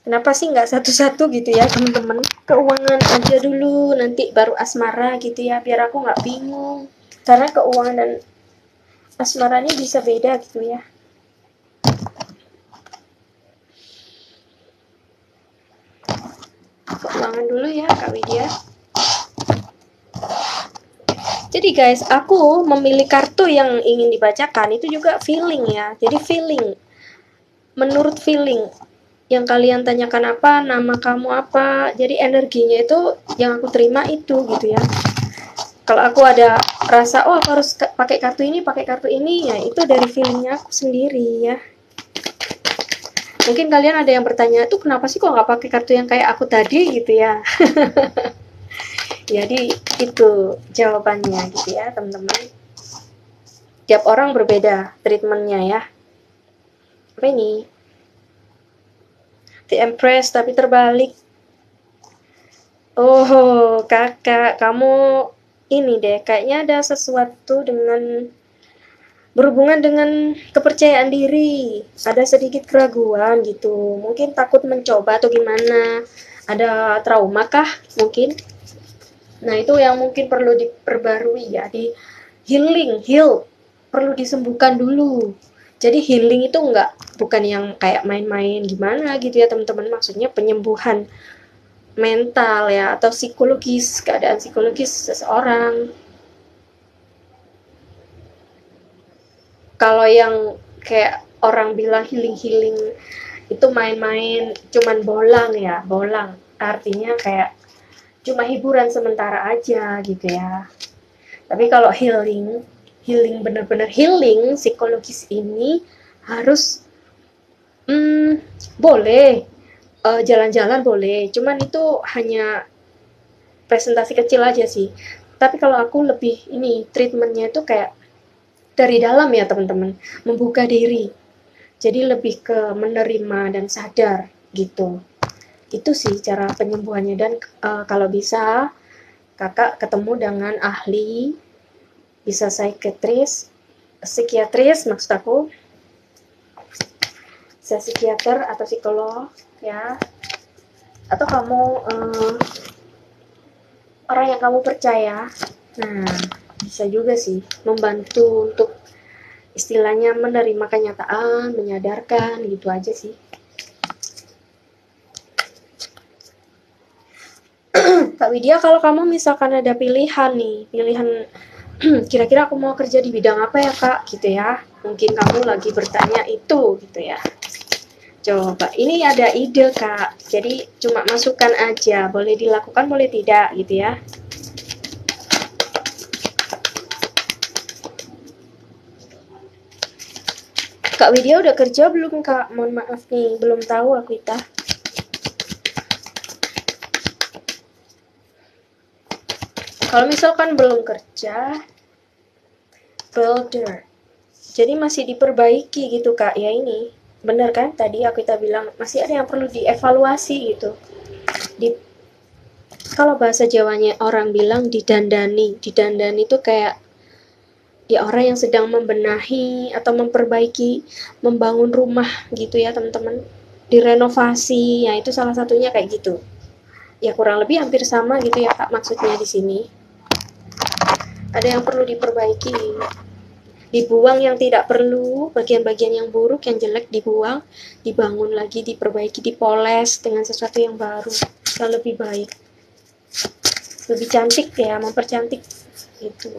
Kenapa sih nggak satu-satu gitu ya teman-teman? Keuangan aja dulu, nanti baru asmara gitu ya, biar aku nggak bingung. Karena keuangan dan asmara ini bisa beda gitu ya. tuangan dulu ya Kak Widya. Jadi guys, aku memilih kartu yang ingin dibacakan itu juga feeling ya. Jadi feeling, menurut feeling. Yang kalian tanyakan apa, nama kamu apa, jadi energinya itu yang aku terima itu gitu ya. Kalau aku ada rasa, oh aku harus pakai kartu ini, ya itu dari feelingnya aku sendiri ya. Mungkin kalian ada yang bertanya, tuh kenapa sih kok nggak pakai kartu yang kayak aku tadi gitu ya. Jadi itu jawabannya gitu ya teman-teman. Tiap orang berbeda treatmentnya ya. Apa ini? The Empress tapi terbalik. Oh kakak, kamu ini deh, kayaknya ada sesuatu dengan berhubungan dengan kepercayaan diri. Ada sedikit keraguan gitu. Mungkin takut mencoba atau gimana. Ada trauma kah mungkin? Nah itu yang mungkin perlu diperbarui ya, di heal, perlu disembuhkan dulu. Jadi healing itu bukan yang kayak main-main gimana gitu ya teman-teman, maksudnya penyembuhan mental ya, atau psikologis, keadaan psikologis seseorang. Kalau yang kayak orang bilang healing itu main-main, cuman bolang, artinya kayak cuma hiburan sementara aja gitu ya. Tapi kalau healing bener-bener healing psikologis ini harus boleh jalan-jalan boleh, cuman itu hanya presentasi kecil aja sih. Tapi kalau aku lebih ini treatmentnya itu kayak dari dalam ya teman-teman, membuka diri, jadi lebih ke menerima dan sadar gitu. Itu sih cara penyembuhannya. Dan kalau bisa kakak ketemu dengan ahli, bisa psikiatris maksud aku, bisa psikiater atau psikolog ya, atau kamu orang yang kamu percaya. Nah bisa juga sih membantu untuk istilahnya menerima kenyataan, menyadarkan gitu aja sih. Kak Widya, kalau kamu misalkan ada pilihan kira-kira aku mau kerja di bidang apa ya Kak gitu ya, mungkin kamu lagi bertanya itu gitu ya. Coba ini ada ide Kak, jadi cuma masukan aja, boleh dilakukan boleh tidak gitu ya. Kak Widya udah kerja belum Kak? Mohon maaf nih, belum tahu aku itu. Kalau misalkan belum kerja, builder, jadi masih diperbaiki gitu Kak ya. Ini bener kan tadi aku bilang masih ada yang perlu dievaluasi gitu. Kalau bahasa Jawanya orang bilang didandani itu kayak ya orang yang sedang membenahi atau memperbaiki, membangun rumah gitu ya teman-teman, direnovasi ya, itu salah satunya kayak gitu ya, kurang lebih hampir sama gitu ya Kak maksudnya di sini. Ada yang perlu diperbaiki, dibuang yang tidak perlu, bagian-bagian yang buruk, yang jelek dibuang, dibangun lagi, diperbaiki, dipoles dengan sesuatu yang baru, yang lebih baik, lebih cantik ya, mempercantik gitu.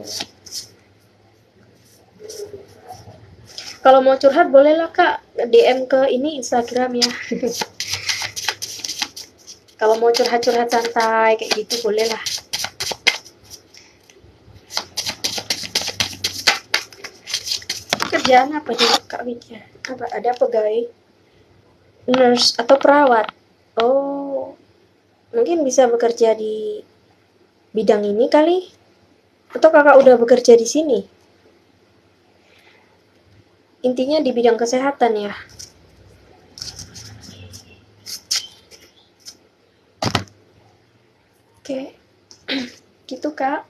Kalau mau curhat bolehlah Kak, DM ke ini Instagram ya. Kalau mau curhat-curhat santai kayak gitu bolehlah. Kerjaan apa dulu Kak Widya? Apa ada pegawai, nurse atau perawat? Oh, mungkin bisa bekerja di bidang ini kali? Atau kakak udah bekerja di sini? Intinya di bidang kesehatan ya. Oke, gitu Kak.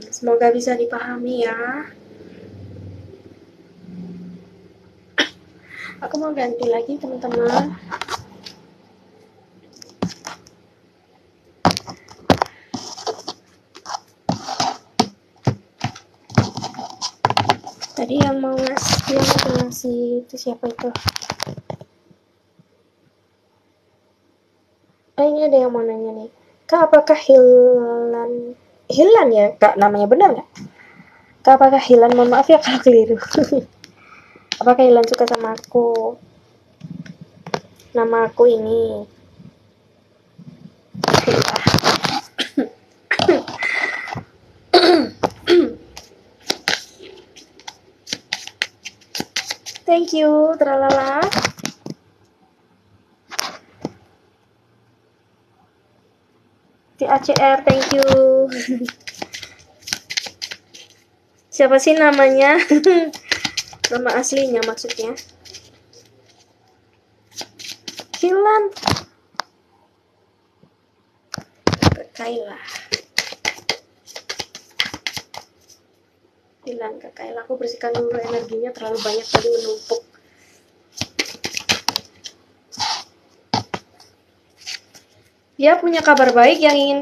Semoga bisa dipahami ya. Aku mau ganti lagi teman-teman. Tadi yang mau ngasih itu siapa itu? ada yang mau nanya nih. Kak, apakah Hilan ya Kak namanya, benar nggak? Kak, apakah Hilan, mohon maaf ya kalau keliru. Apakah Hilan suka sama aku? Nama aku ini. Thank you, tralala. TACR, thank you. Siapa sih namanya? Nama aslinya maksudnya. Hilan. Kayla. Hilan Kak Kayla. Aku bersihkan dulu, energinya terlalu banyak tadi menumpuk. Dia punya kabar baik yang ingin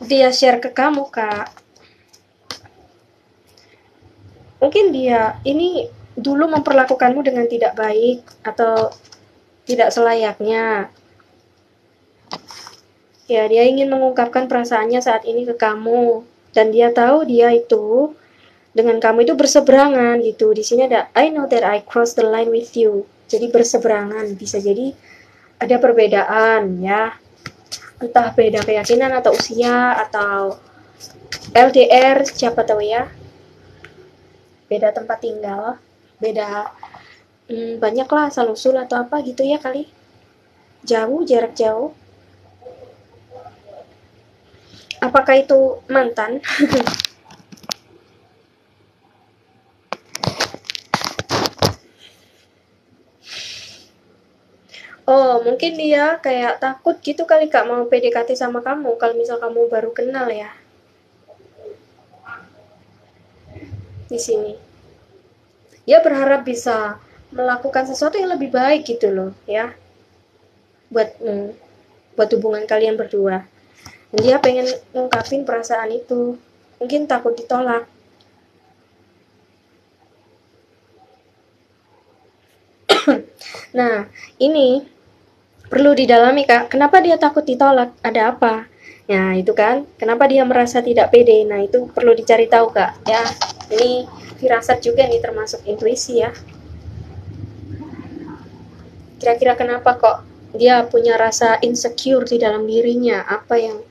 dia share ke kamu, Kak. Mungkin dia ini dulu memperlakukanmu dengan tidak baik atau tidak selayaknya. Ya, dia ingin mengungkapkan perasaannya saat ini ke kamu. Dan dia tahu dia itu dengan kamu itu berseberangan gitu. Di sini ada I know that I crossed the line with you. Jadi berseberangan, bisa jadi ada perbedaan ya. Entah beda keyakinan atau usia atau LDR, siapa tahu ya. Beda tempat tinggal, beda banyak lah asal usul atau apa gitu ya kali. Jauh, jarak jauh. Apakah itu mantan? Oh, mungkin dia kayak takut gitu kali Kak mau PDKT sama kamu kalau misal kamu baru kenal ya. Di sini. Dia berharap bisa melakukan sesuatu yang lebih baik gitu loh, ya. Buat hubungan kalian berdua. Dan dia pengen ngungkapin perasaan itu. Mungkin takut ditolak. Nah, ini perlu didalami Kak, kenapa dia takut ditolak, ada apa? Nah itu kan, kenapa dia merasa tidak pede, nah itu perlu dicari tahu Kak, ya. Ini firasat juga nih, termasuk intuisi ya. Kira-kira kenapa kok dia punya rasa insecure di dalam dirinya, apa yang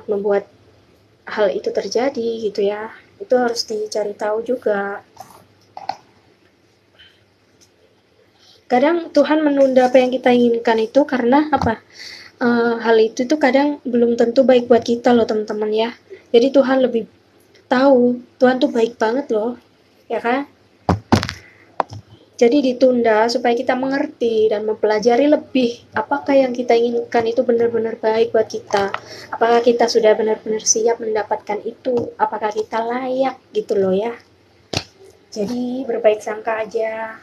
membuat hal itu terjadi gitu ya, itu harus dicari tahu juga. Kadang Tuhan menunda apa yang kita inginkan itu karena apa? Hal itu tuh kadang belum tentu baik buat kita loh teman-teman ya. Jadi Tuhan lebih tahu, Tuhan tuh baik banget loh, ya kan? Jadi ditunda supaya kita mengerti dan mempelajari lebih apakah yang kita inginkan itu benar-benar baik buat kita. Apakah kita sudah benar-benar siap mendapatkan itu? Apakah kita layak gitu loh ya. Jadi berbaik sangka aja.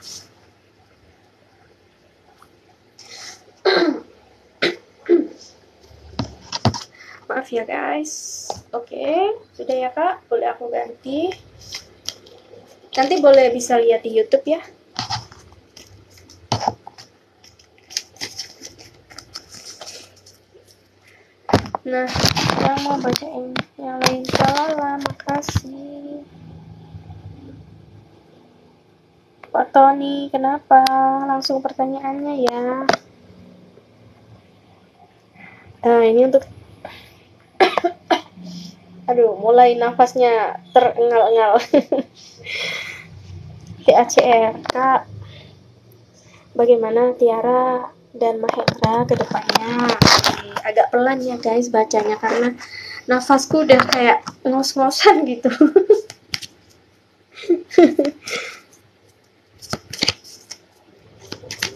Maaf ya guys. Oke, sudah ya Kak, boleh aku ganti. Nanti boleh bisa lihat di YouTube ya. Nah, yang mau bacain yang lain salah, makasih. Pak Tony, kenapa? Langsung pertanyaannya ya. Nah, ini untuk aduh, mulai nafasnya terengal-engal. TACR, Kak. Bagaimana Tiara dan Mahendra ke depannya? Agak pelan ya guys bacanya karena nafasku udah kayak ngos-ngosan gitu.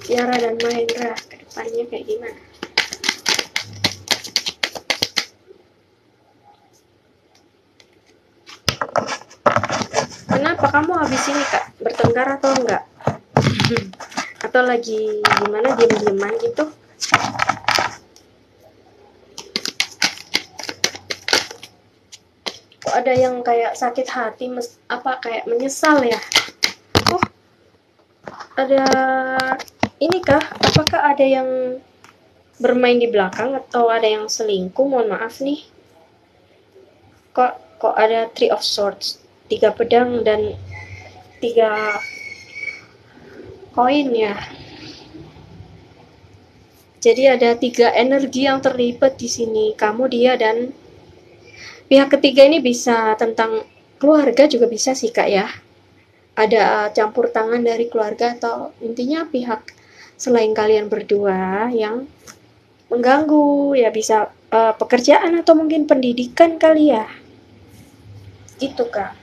Tiara dan Mahendra ke depannya kayak gimana? Kenapa kamu habis ini Kak? Bertengkar atau enggak? Atau lagi gimana, diem-dieman gitu? Kok ada yang kayak sakit hati, kayak menyesal ya? Oh, ada ini kah? Apakah ada yang bermain di belakang atau ada yang selingkuh? Mohon maaf nih. Kok ada Three of Swords, 3 pedang dan 3 koin ya. Jadi ada 3 energi yang terlibat di sini. Kamu, dia, dan pihak ketiga ini bisa tentang keluarga juga bisa sih Kak ya. Ada campur tangan dari keluarga atau intinya pihak selain kalian berdua yang mengganggu ya, bisa pekerjaan atau mungkin pendidikan kali ya. Gitu Kak.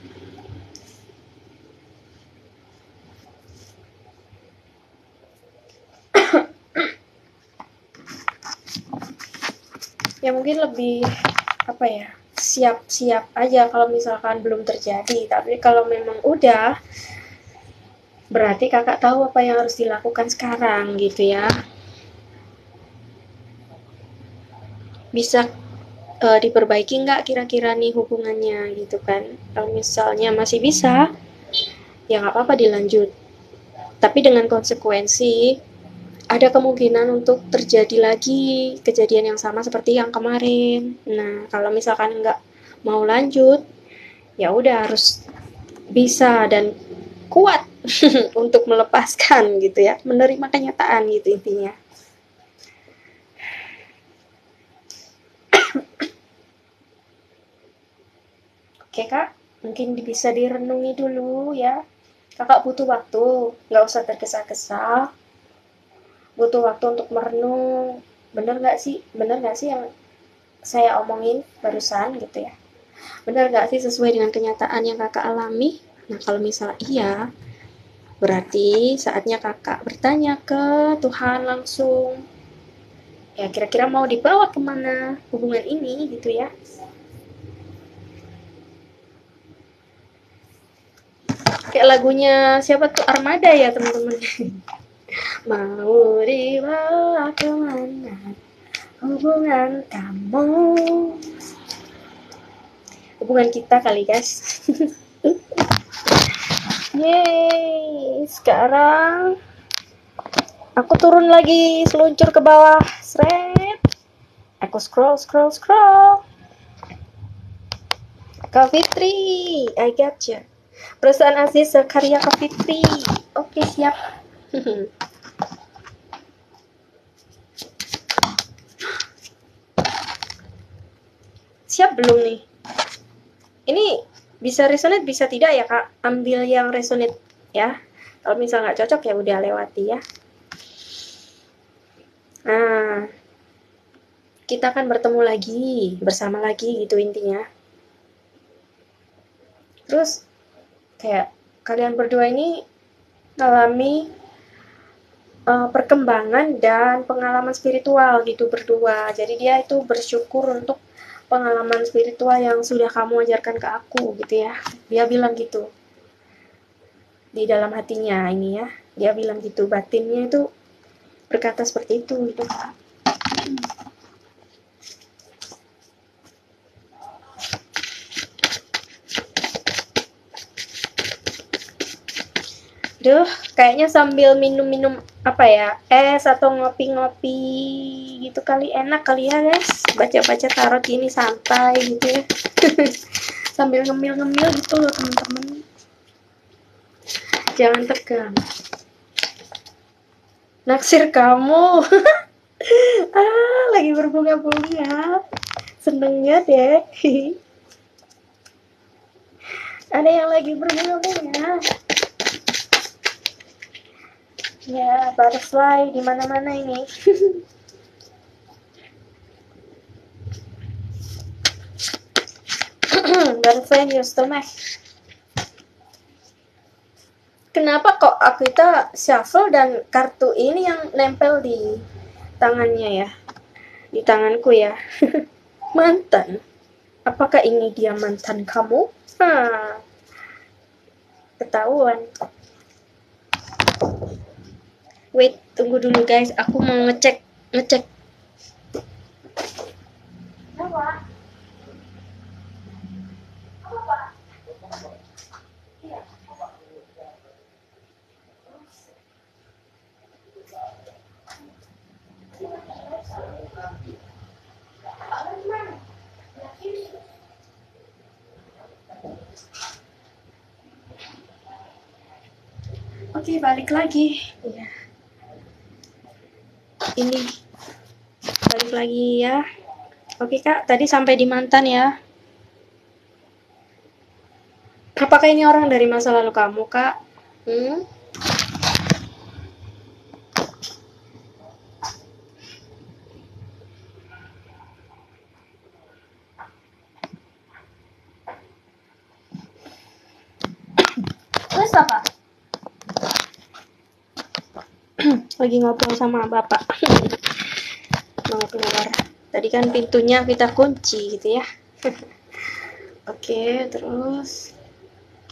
Ya mungkin lebih apa ya, siap-siap aja kalau misalkan belum terjadi. Tapi kalau memang udah, berarti kakak tahu apa yang harus dilakukan sekarang gitu ya. Bisa diperbaiki nggak kira-kira nih hubungannya gitu kan. Kalau misalnya masih bisa, ya nggak apa-apa dilanjut. Tapi dengan konsekuensi, ada kemungkinan untuk terjadi lagi kejadian yang sama seperti yang kemarin. Nah, kalau misalkan nggak mau lanjut, ya udah harus bisa dan kuat untuk melepaskan gitu ya, menerima kenyataan gitu intinya. Oke Kak, mungkin bisa direnungi dulu ya. Kakak butuh waktu, nggak usah tergesa-gesa. Butuh waktu untuk merenung. Bener nggak sih yang saya omongin barusan gitu ya? Bener nggak sih sesuai dengan kenyataan yang kakak alami? Nah kalau misalnya iya, berarti saatnya kakak bertanya ke Tuhan langsung. Ya kira-kira mau dibawa kemana hubungan ini gitu ya. Kayak lagunya siapa tuh, Armada ya teman-teman. Mau dibawa kemana hubungan kamu, hubungan kita kali guys. Yeay, sekarang aku turun lagi, seluncur ke bawah, seret. Aku scroll. Kak Fitri, I got you. Perusahaan Aziz karya Kak Fitri. Oke, siap. Siap belum nih? Ini bisa resonate, bisa tidak ya Kak? Ambil yang resonate ya. Kalau misal nggak cocok ya udah lewati ya. Nah, kita akan bertemu lagi, bersama lagi gitu intinya. Terus kayak kalian berdua ini mengalami perkembangan dan pengalaman spiritual gitu berdua. Jadi dia itu bersyukur untuk pengalaman spiritual yang sudah kamu ajarkan ke aku gitu ya. Dia bilang gitu di dalam hatinya ini ya. Dia bilang gitu, batinnya itu berkata seperti itu gitu. Duh, kayaknya sambil minum-minum apa ya, es atau ngopi-ngopi gitu kali, enak kali ya guys, baca-baca tarot ini santai gitu ya. Sambil ngemil-ngemil gitu loh teman-teman, jangan tegang. Naksir kamu. Lagi berbunga-bunga, senengnya deh. Ada yang lagi berbunga-bunga ya, butterfly di mana-mana ini. Butterfly in your stomach. Kenapa kok aku kita shuffle dan kartu ini yang nempel di tangannya ya, di tanganku ya. Mantan, apakah ini dia mantan kamu? Ketahuan. Wait, tunggu dulu guys, aku mau ngecek. Oke, balik lagi. Ya. Ini balik lagi ya. Oke Kak, tadi sampai di mantan ya. Apakah ini orang dari masa lalu kamu, Kak? Terus apa? Lagi ngobrol sama bapak. Mau keluar. Tadi kan pintunya kita kunci gitu ya. Oke, terus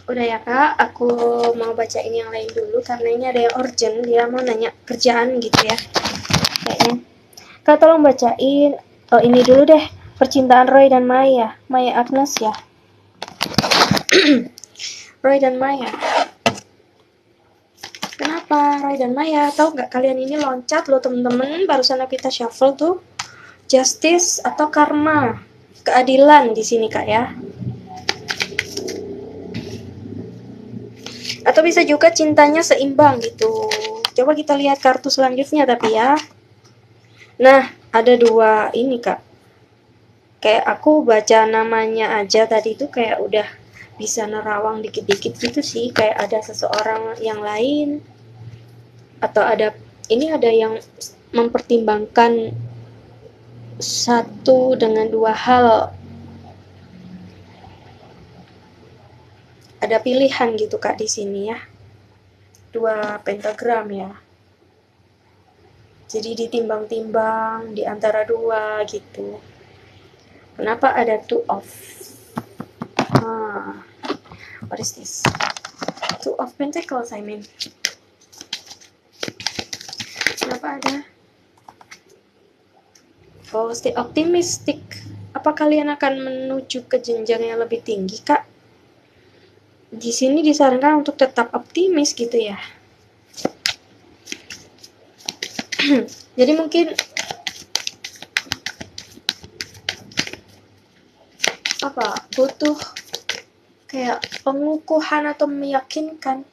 udah ya Kak, aku mau bacain yang lain dulu karena ini ada yang urgent, dia mau nanya kerjaan gitu ya. Kayaknya. Kak tolong bacain. Oh, ini dulu deh. Percintaan Roy dan Maya. Maya Agnes ya. Roy dan Maya. Kenapa Roy dan Maya? Tahu nggak kalian ini loncat loh temen-temen. Barusan kita shuffle tuh. Justice atau karma. Keadilan di sini Kak ya. Atau bisa juga cintanya seimbang gitu. Coba kita lihat kartu selanjutnya tapi ya. Nah, ada dua ini Kak. Kayak aku baca namanya aja tadi itu kayak udah bisa nerawang dikit-dikit gitu sih, kayak ada seseorang yang lain atau ada yang mempertimbangkan satu dengan dua hal, ada pilihan gitu Kak di sini ya, dua pentagram ya, jadi ditimbang-timbang di antara dua gitu. Kenapa ada two of what is this? Two of Pentacles, I mean. Kenapa ada? Oh, stay optimistic. Apa kalian akan menuju ke jenjang yang lebih tinggi, Kak? Di sini disarankan untuk tetap optimis gitu ya. Jadi mungkin butuh kayak pengukuhan atau meyakinkan.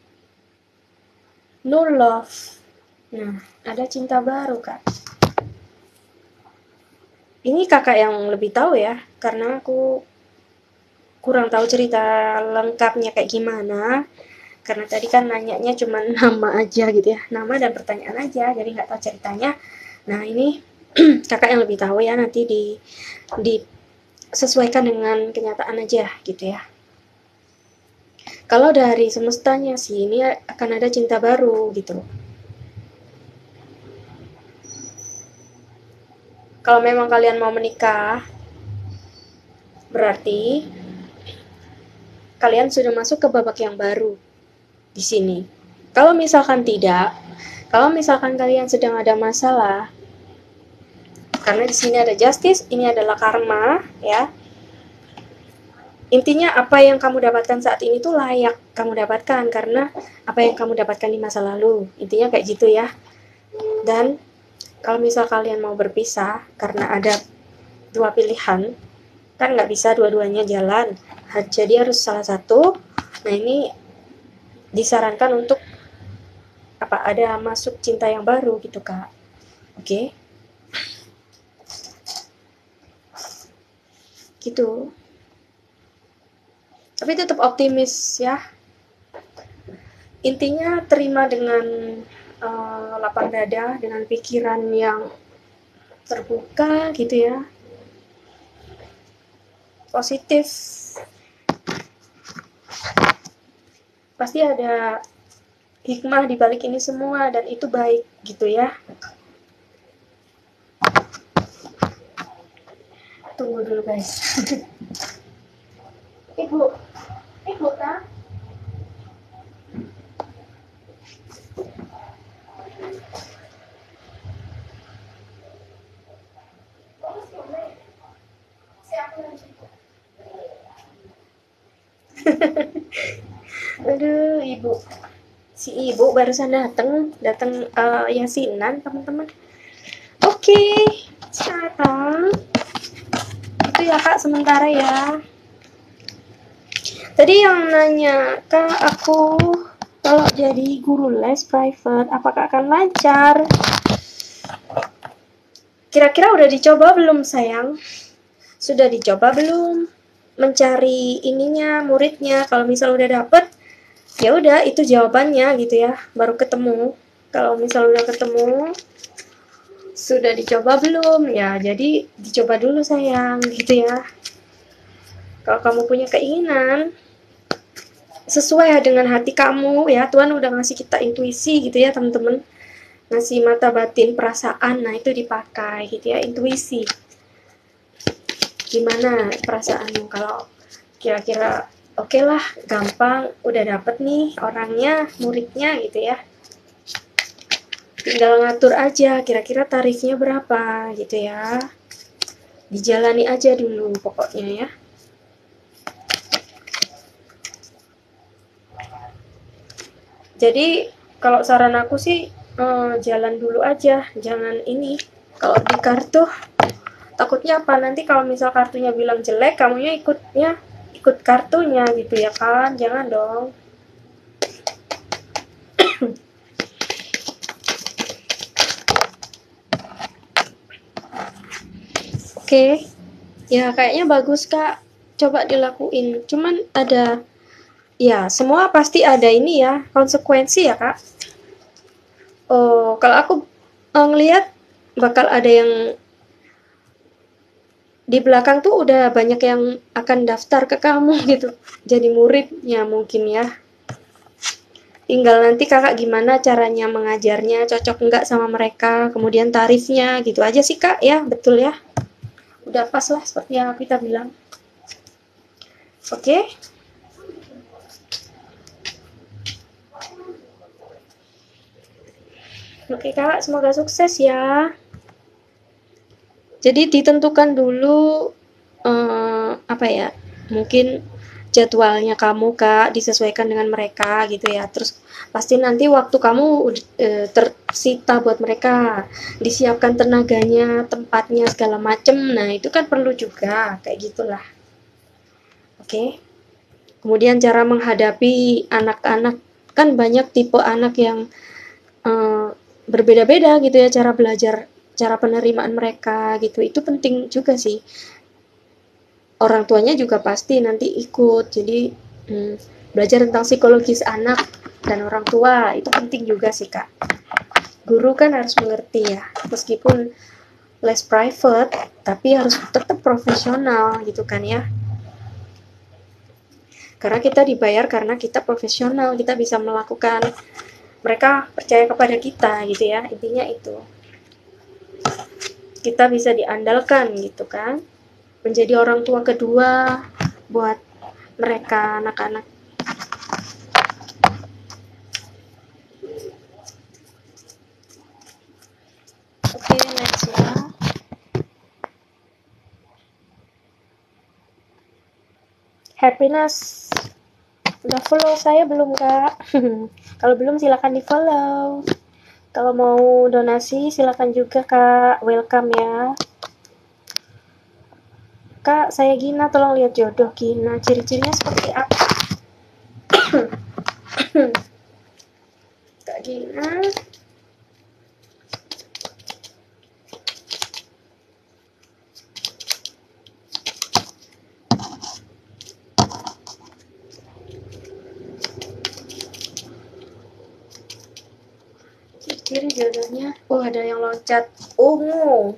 No love. Nah, ada cinta baru Kak. Ini kakak yang lebih tahu ya, karena aku kurang tahu cerita lengkapnya kayak gimana. Karena tadi kan nanyanya cuma nama aja gitu ya, nama dan pertanyaan aja, jadi nggak tahu ceritanya. Nah ini kakak yang lebih tahu ya, nanti disesuaikan dengan kenyataan aja gitu ya. Kalau dari semestanya sih ini akan ada cinta baru gitu. Kalau memang kalian mau menikah, berarti kalian sudah masuk ke babak yang baru di sini. Kalau misalkan tidak, kalau misalkan kalian sedang ada masalah, karena di sini ada justice, ini adalah karma, ya. Intinya apa yang kamu dapatkan saat ini tuh layak kamu dapatkan karena apa yang kamu dapatkan di masa lalu. Intinya kayak gitu ya. Dan kalau misal kalian mau berpisah karena ada dua pilihan, kan nggak bisa dua-duanya jalan. Jadi harus salah satu. Nah ini disarankan untuk ada masuk cinta yang baru gitu Kak. Oke. Gitu. Tapi tetap optimis ya. Intinya terima dengan lapang dada, dengan pikiran yang terbuka gitu ya. Positif. Pasti ada hikmah di balik ini semua dan itu baik gitu ya. Tunggu dulu guys. Ibu kan? Aduh, ibu. Si ibu barusan datang yasinan teman-teman. Oke, sekarang itu ya Kak sementara ya. Tadi yang nanya Kak, aku kalau jadi guru les private, apakah akan lancar? Kira-kira udah dicoba belum sayang? Sudah dicoba belum mencari ininya, muridnya? Kalau misal udah dapet, ya udah itu jawabannya gitu ya, baru ketemu. Kalau misal udah ketemu, sudah dicoba belum? Ya jadi dicoba dulu sayang gitu ya. Kalau kamu punya keinginan sesuai dengan hati kamu ya, Tuhan udah ngasih kita intuisi gitu ya teman-teman, ngasih mata batin perasaan, nah itu dipakai gitu ya, intuisi. Gimana perasaanmu kalau kira-kira oke lah, gampang, udah dapet nih orangnya, muridnya gitu ya, tinggal ngatur aja kira-kira tarifnya berapa gitu ya, dijalani aja dulu pokoknya ya. Jadi kalau saran aku sih jalan dulu aja, jangan ini. Kalau di kartu takutnya apa, nanti kalau misal kartunya bilang jelek, kamunya ikut kartunya gitu ya kan, jangan dong. Oke, ya kayaknya bagus kak, coba dilakuin. Cuman ada, ya semua pasti ada ini ya, konsekuensi ya kak. Oh, kalau aku ngelihat bakal ada yang di belakang tuh udah banyak yang akan daftar ke kamu gitu, jadi muridnya mungkin ya. Tinggal nanti kakak gimana caranya mengajarnya, cocok nggak sama mereka, kemudian tarifnya gitu aja sih kak ya, betul ya. Udah pas lah seperti yang kita bilang. Oke. Oke kak, semoga sukses ya. Jadi ditentukan dulu apa ya, mungkin jadwalnya kamu kak, disesuaikan dengan mereka gitu ya. Terus pasti nanti waktu kamu tersita buat mereka, disiapkan tenaganya, tempatnya segala macem. Nah itu kan perlu juga kayak gitulah. Oke. Kemudian cara menghadapi anak-anak, kan banyak tipe anak yang berbeda-beda gitu ya, cara belajar, cara penerimaan mereka gitu, itu penting juga sih. Orang tuanya juga pasti nanti ikut, jadi belajar tentang psikologis anak dan orang tua itu penting juga sih kak. Guru kan harus mengerti ya, meskipun les private tapi harus tetap profesional gitu kan ya, karena kita dibayar karena kita profesional, kita bisa melakukan, mereka percaya kepada kita gitu ya, intinya itu kita bisa diandalkan gitu kan, menjadi orang tua kedua buat mereka anak-anak. Oke, next ya. Happiness. Udah follow saya belum kak? Kalau belum silakan di follow. Kalau mau donasi silakan juga kak, welcome ya. Kak, saya Gina, tolong lihat jodoh Gina, ciri-cirinya seperti apa? Kak Gina. Ciri jodohnya, oh ada yang loncat, ungu.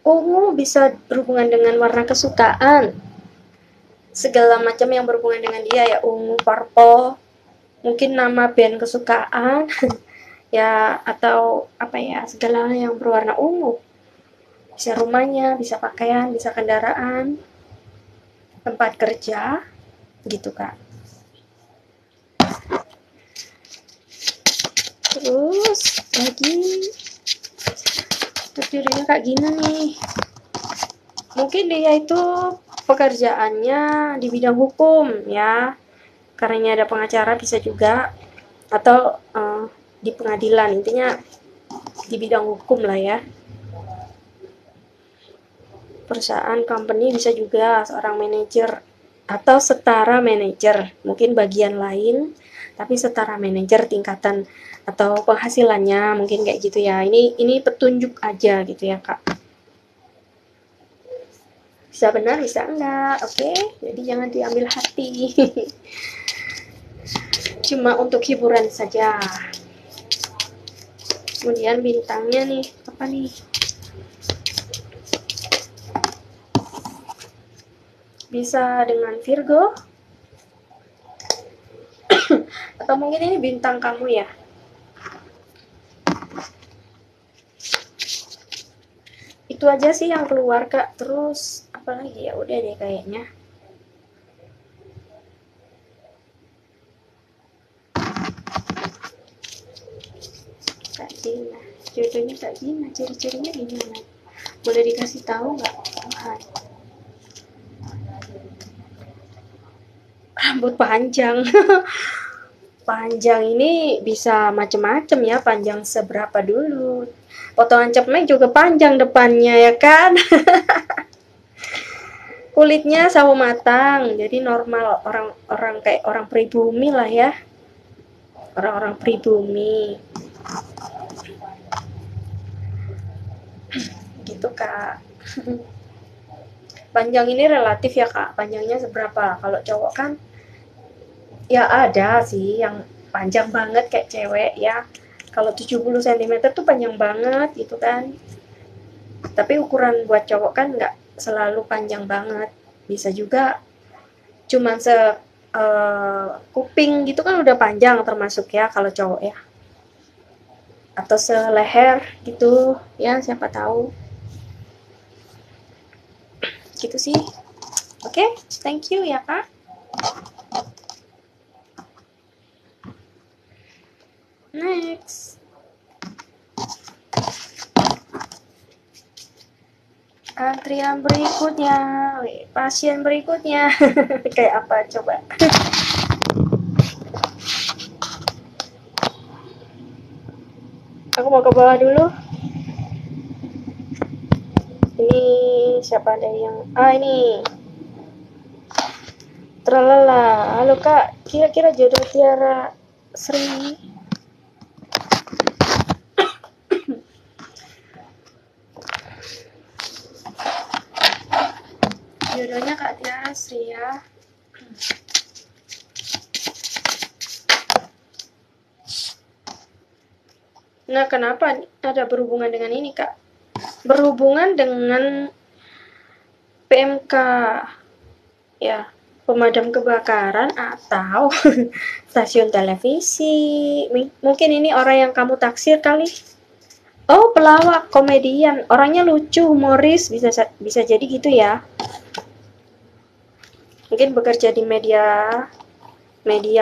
Ungu bisa berhubungan dengan warna kesukaan, segala macam yang berhubungan dengan dia ya, ungu, purple, mungkin nama band kesukaan ya, atau apa ya, segala yang berwarna ungu, bisa rumahnya, bisa pakaian, bisa kendaraan, tempat kerja gitu kak. Terus lagi dirinya kayak gini nih, mungkin dia itu pekerjaannya di bidang hukum ya, karena ada pengacara bisa juga, atau di pengadilan, intinya di bidang hukum lah ya. Perusahaan, company bisa juga seorang manajer atau setara manajer, mungkin bagian lain tapi setara manajer tingkatan atau penghasilannya mungkin kayak gitu ya. Ini petunjuk aja gitu ya Kak. Bisa benar, bisa enggak, oke? Jadi jangan diambil hati. Cuma untuk hiburan saja. Kemudian bintangnya nih, apa nih? Bisa dengan Virgo. Atau mungkin ini bintang kamu ya. Itu aja sih yang keluar Kak. Terus apa lagi ya? Udah deh kayaknya. Kak Dina, jodohnya Kak Dina, ciri-cirinya gimana? Boleh dikasih tahu nggak? Rambut panjang. Panjang ini bisa macem-macem ya, panjang seberapa dulu. Potongan cepmek juga panjang depannya ya kan. Kulitnya sawo matang, jadi normal orang kayak orang pribumi lah ya. Orang-orang pribumi. Gitu Kak. Panjang ini relatif ya Kak, panjangnya seberapa? Kalau cowok kan ya ada sih yang panjang banget kayak cewek ya. Kalau 70 cm tuh panjang banget gitu kan. Tapi ukuran buat cowok kan nggak selalu panjang banget. Bisa juga cuman kuping gitu kan udah panjang termasuk ya kalau cowok ya. Atau seleher gitu ya, siapa tahu. Gitu sih. Oke, thank you ya Kak. Next. Antrian berikutnya, pasien berikutnya. Kayak apa coba? Aku mau ke bawah dulu. Ini siapa ada yang... ini. Tralala. Halo Kak, kira-kira jodoh Tiara Sri. Jodohnya Kak Tiara Sri ya. Nah, kenapa ada berhubungan dengan ini, Kak? Berhubungan dengan PMK, ya, pemadam kebakaran atau stasiun televisi. Mungkin ini orang yang kamu taksir kali. Oh, pelawak, komedian, orangnya lucu, humoris, bisa jadi gitu ya. Mungkin bekerja di media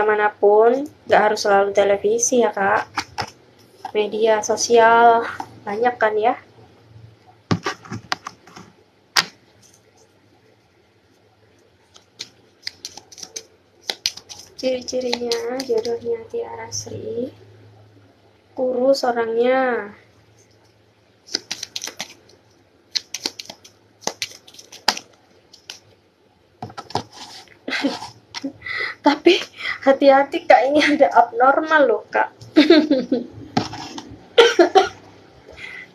manapun, nggak harus selalu televisi ya, Kak. Media sosial banyak kan ya. Ciri-cirinya jodohnya Tiara Sri, kurus orangnya, tapi hati-hati Kak, ini ada abnormal loh Kak.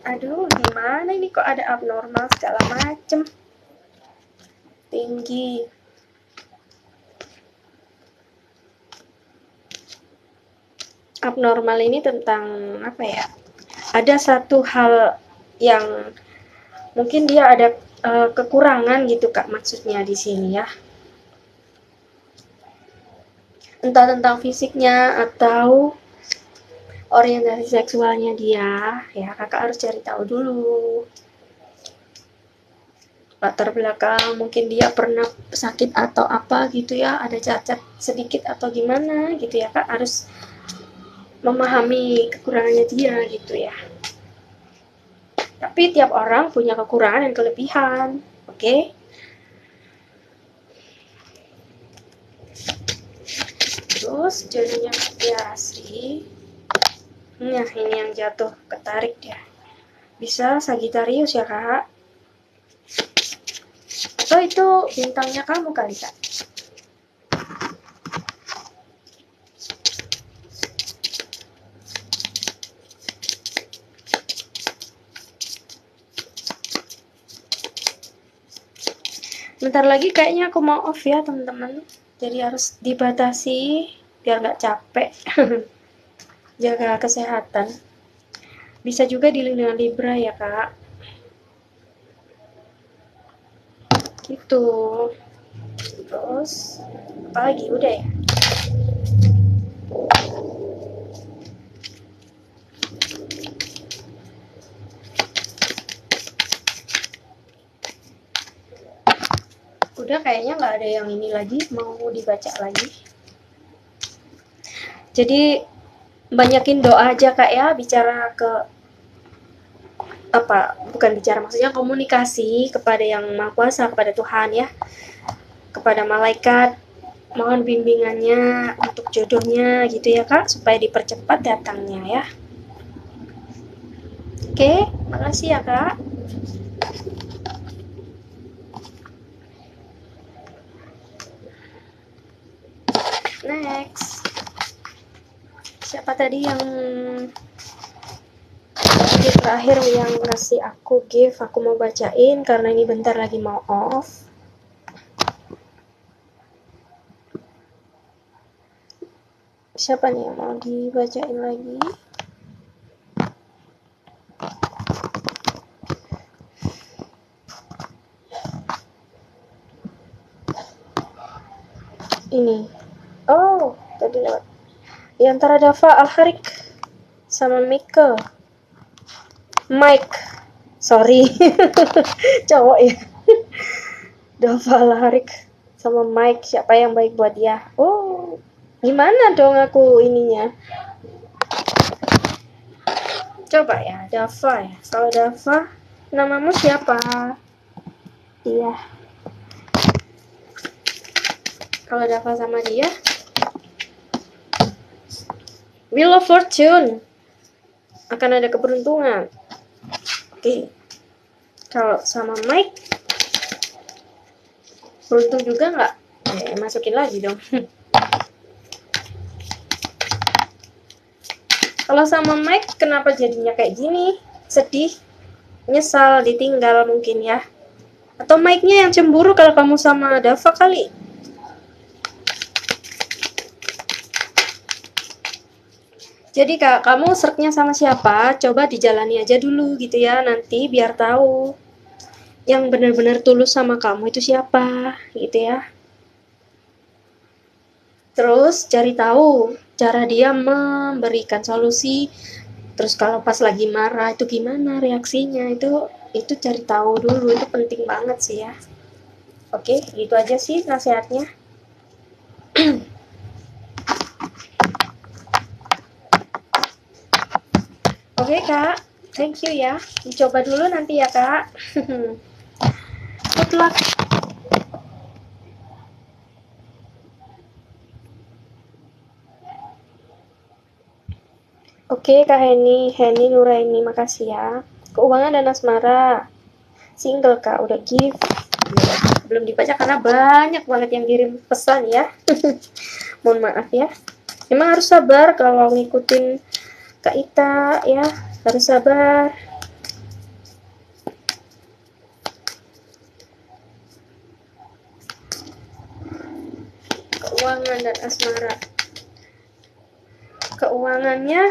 Aduh, gimana ini kok ada abnormal segala macem. Tinggi. Abnormal ini tentang apa ya? Ada satu hal yang mungkin dia ada kekurangan gitu Kak, maksudnya di sini ya. Entah tentang fisiknya atau orientasi seksualnya dia, ya kakak harus cari tahu dulu. Latar belakang, mungkin dia pernah sakit atau apa gitu ya, ada cacat sedikit atau gimana gitu ya, kak harus memahami kekurangannya dia gitu ya. Tapi tiap orang punya kekurangan dan kelebihan, oke? Terus jodohnya Tiara Sri. Nah, ini yang jatuh, ketarik dia. Bisa Sagittarius ya, Kak. Atau itu bintangnya kamu kali, Kak. Bentar lagi kayaknya aku mau off ya teman-teman. Jadi harus dibatasi biar nggak capek. Jaga kesehatan. Bisa juga dealing dengan Libra ya kak. Gitu. Terus apa lagi? Udah ya. Udah kayaknya nggak ada yang ini lagi mau dibaca lagi. Jadi banyakin doa aja kak ya, bicara ke apa, bukan bicara, maksudnya komunikasi kepada yang Maha Kuasa, kepada Tuhan ya, kepada malaikat, mohon bimbingannya untuk jodohnya gitu ya kak, supaya dipercepat datangnya ya. Oke, makasih ya kak. Next, siapa tadi yang terakhir yang ngasih aku gift, aku mau bacain karena ini bentar lagi mau off. Siapa nih yang mau dibacain lagi? Ini. Oh, tadi lewat. Di antara Dava Al-Harik sama Mike. Sorry. Cowok ya. Dava Al-Harik sama Mike, siapa yang baik buat dia? Oh, gimana dong aku ininya? Coba ya, Dava ya. Kalau Dava, namamu siapa? Iya. Kalau Dava sama dia, Wheel of Fortune. Akan ada keberuntungan. Oke. Kalau sama Mike, beruntung juga nggak? Masukin lagi dong. Kalau sama Mike, kenapa jadinya kayak gini? Sedih, nyesal, ditinggal mungkin ya. Atau Mike-nya yang cemburu kalau kamu sama Dava kali? Jadi kak, kamu serknya sama siapa? Coba dijalani aja dulu gitu ya, nanti biar tahu yang benar-benar tulus sama kamu itu siapa, gitu ya. Terus cari tahu cara dia memberikan solusi. Terus kalau pas lagi marah itu gimana reaksinya, itu cari tahu dulu, itu penting banget sih ya. Oke, gitu aja sih nasihatnya. Oke kak, thank you ya. Dicoba dulu nanti ya kak. Good luck. Oke kak Heni Nuraini, makasih ya. Keuangan dan asmara. Single kak, udah give. Belum dibaca karena banyak banget yang kirim pesan ya. Mohon maaf ya. Memang harus sabar kalau ngikutin Kak Ita ya, harus sabar. Keuangan dan asmara. Keuangannya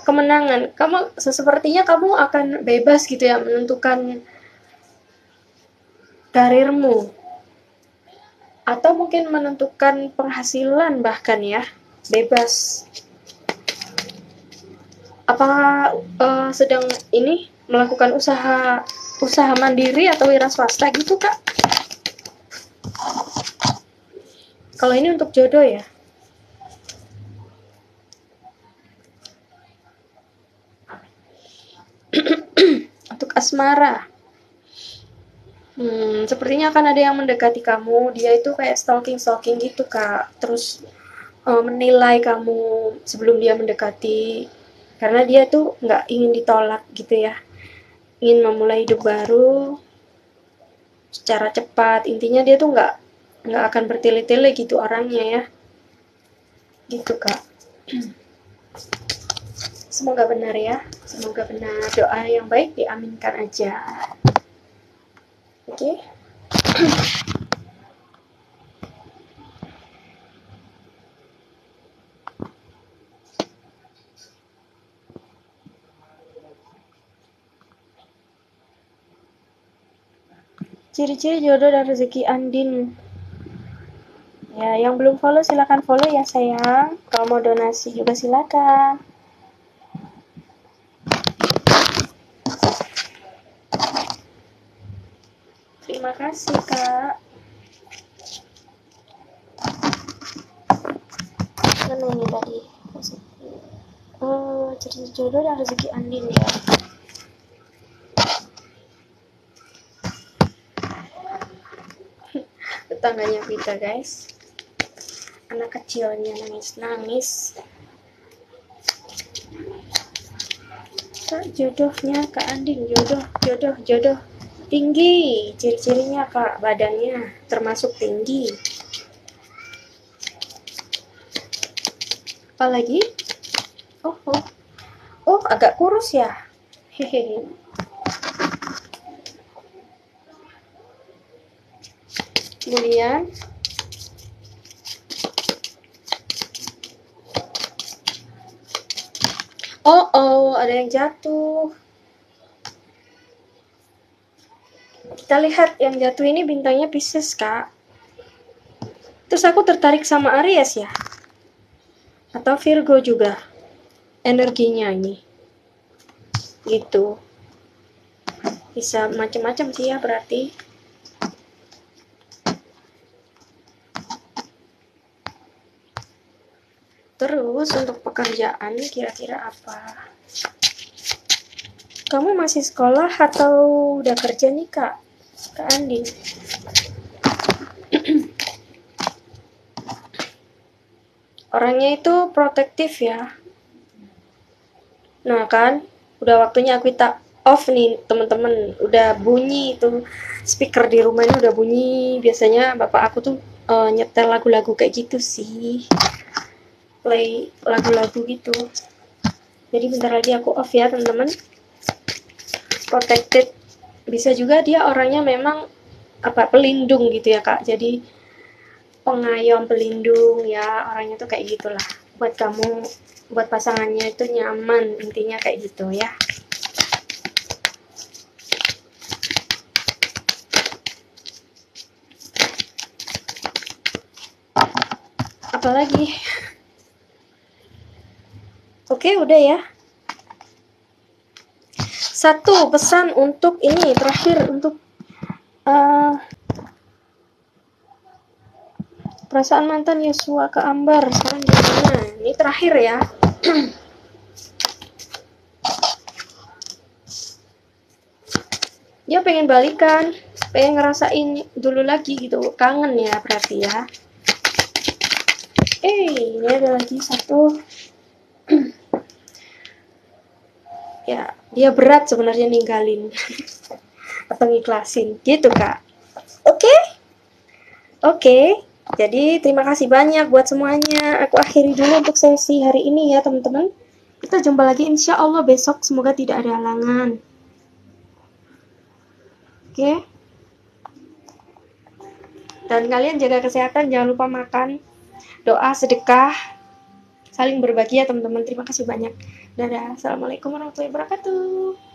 kemenangan. Sepertinya kamu akan bebas gitu ya menentukan karirmu. Atau mungkin menentukan penghasilan bahkan ya. Bebas. Apa sedang ini melakukan usaha mandiri atau wira swasta gitu kak? Kalau ini untuk jodoh ya. Untuk asmara, sepertinya akan ada yang mendekati kamu. Dia itu kayak stalking gitu kak. Terus menilai kamu sebelum dia mendekati, karena dia tuh nggak ingin ditolak gitu ya, ingin memulai hidup baru secara cepat. Intinya dia tuh nggak akan bertele-tele gitu orangnya ya, gitu kak. Semoga benar ya, semoga benar, doa yang baik diaminkan aja. Oke. Ciri-ciri jodoh dan rezeki Andin. Ya, yang belum follow silakan follow ya sayang. Kalau mau donasi juga silakan. Terima kasih kak. Mana ini tadi? Oh, ciri-ciri jodoh dan rezeki Andin ya. Tetangganya Vita guys. Anak kecilnya nangis-nangis. Kak, jodohnya Kak Andin, jodoh tinggi, ciri-cirinya Kak, badannya termasuk tinggi. Apalagi oh agak kurus ya, hehehe. Kemudian oh ada yang jatuh. Kita lihat yang jatuh ini bintangnya Pisces kak. Terus aku tertarik sama Aries ya, atau Virgo juga energinya ini gitu, bisa macam-macam sih ya berarti. Terus untuk pekerjaan kira-kira apa? Kamu masih sekolah atau udah kerja nih kak? Kak Andin. Orangnya itu protektif ya. Nah kan, udah waktunya aku tak off nih teman-teman. Udah bunyi itu speaker di rumah ini udah bunyi. Biasanya bapak aku tuh nyetel lagu-lagu kayak gitu sih. Play lagu-lagu gitu. Jadi bentar lagi aku off ya teman-teman. Protected. Bisa juga dia orangnya memang pelindung gitu ya kak. Jadi pengayom, pelindung ya, orangnya tuh kayak gitulah. Buat kamu, buat pasangannya itu nyaman, intinya kayak gitu ya. Apalagi? Oke, udah ya. Satu pesan untuk ini terakhir untuk perasaan mantan Yosua ke Ambar sekarang gimana? Ini terakhir ya. Dia pengen balikan, pengen ngerasain dulu lagi gitu, kangen ya berarti ya. Ini ada lagi satu. Ya, dia berat sebenarnya ninggalin atau ngiklasin gitu kak. Oke. Jadi terima kasih banyak buat semuanya. Aku akhiri dulu untuk sesi hari ini ya teman-teman. Kita jumpa lagi insya Allah besok. Semoga tidak ada halangan. Oke. Dan kalian jaga kesehatan. Jangan lupa makan. Doa, sedekah. Saling berbagi ya teman-teman. Terima kasih banyak. Dadah. Assalamualaikum warahmatullahi wabarakatuh.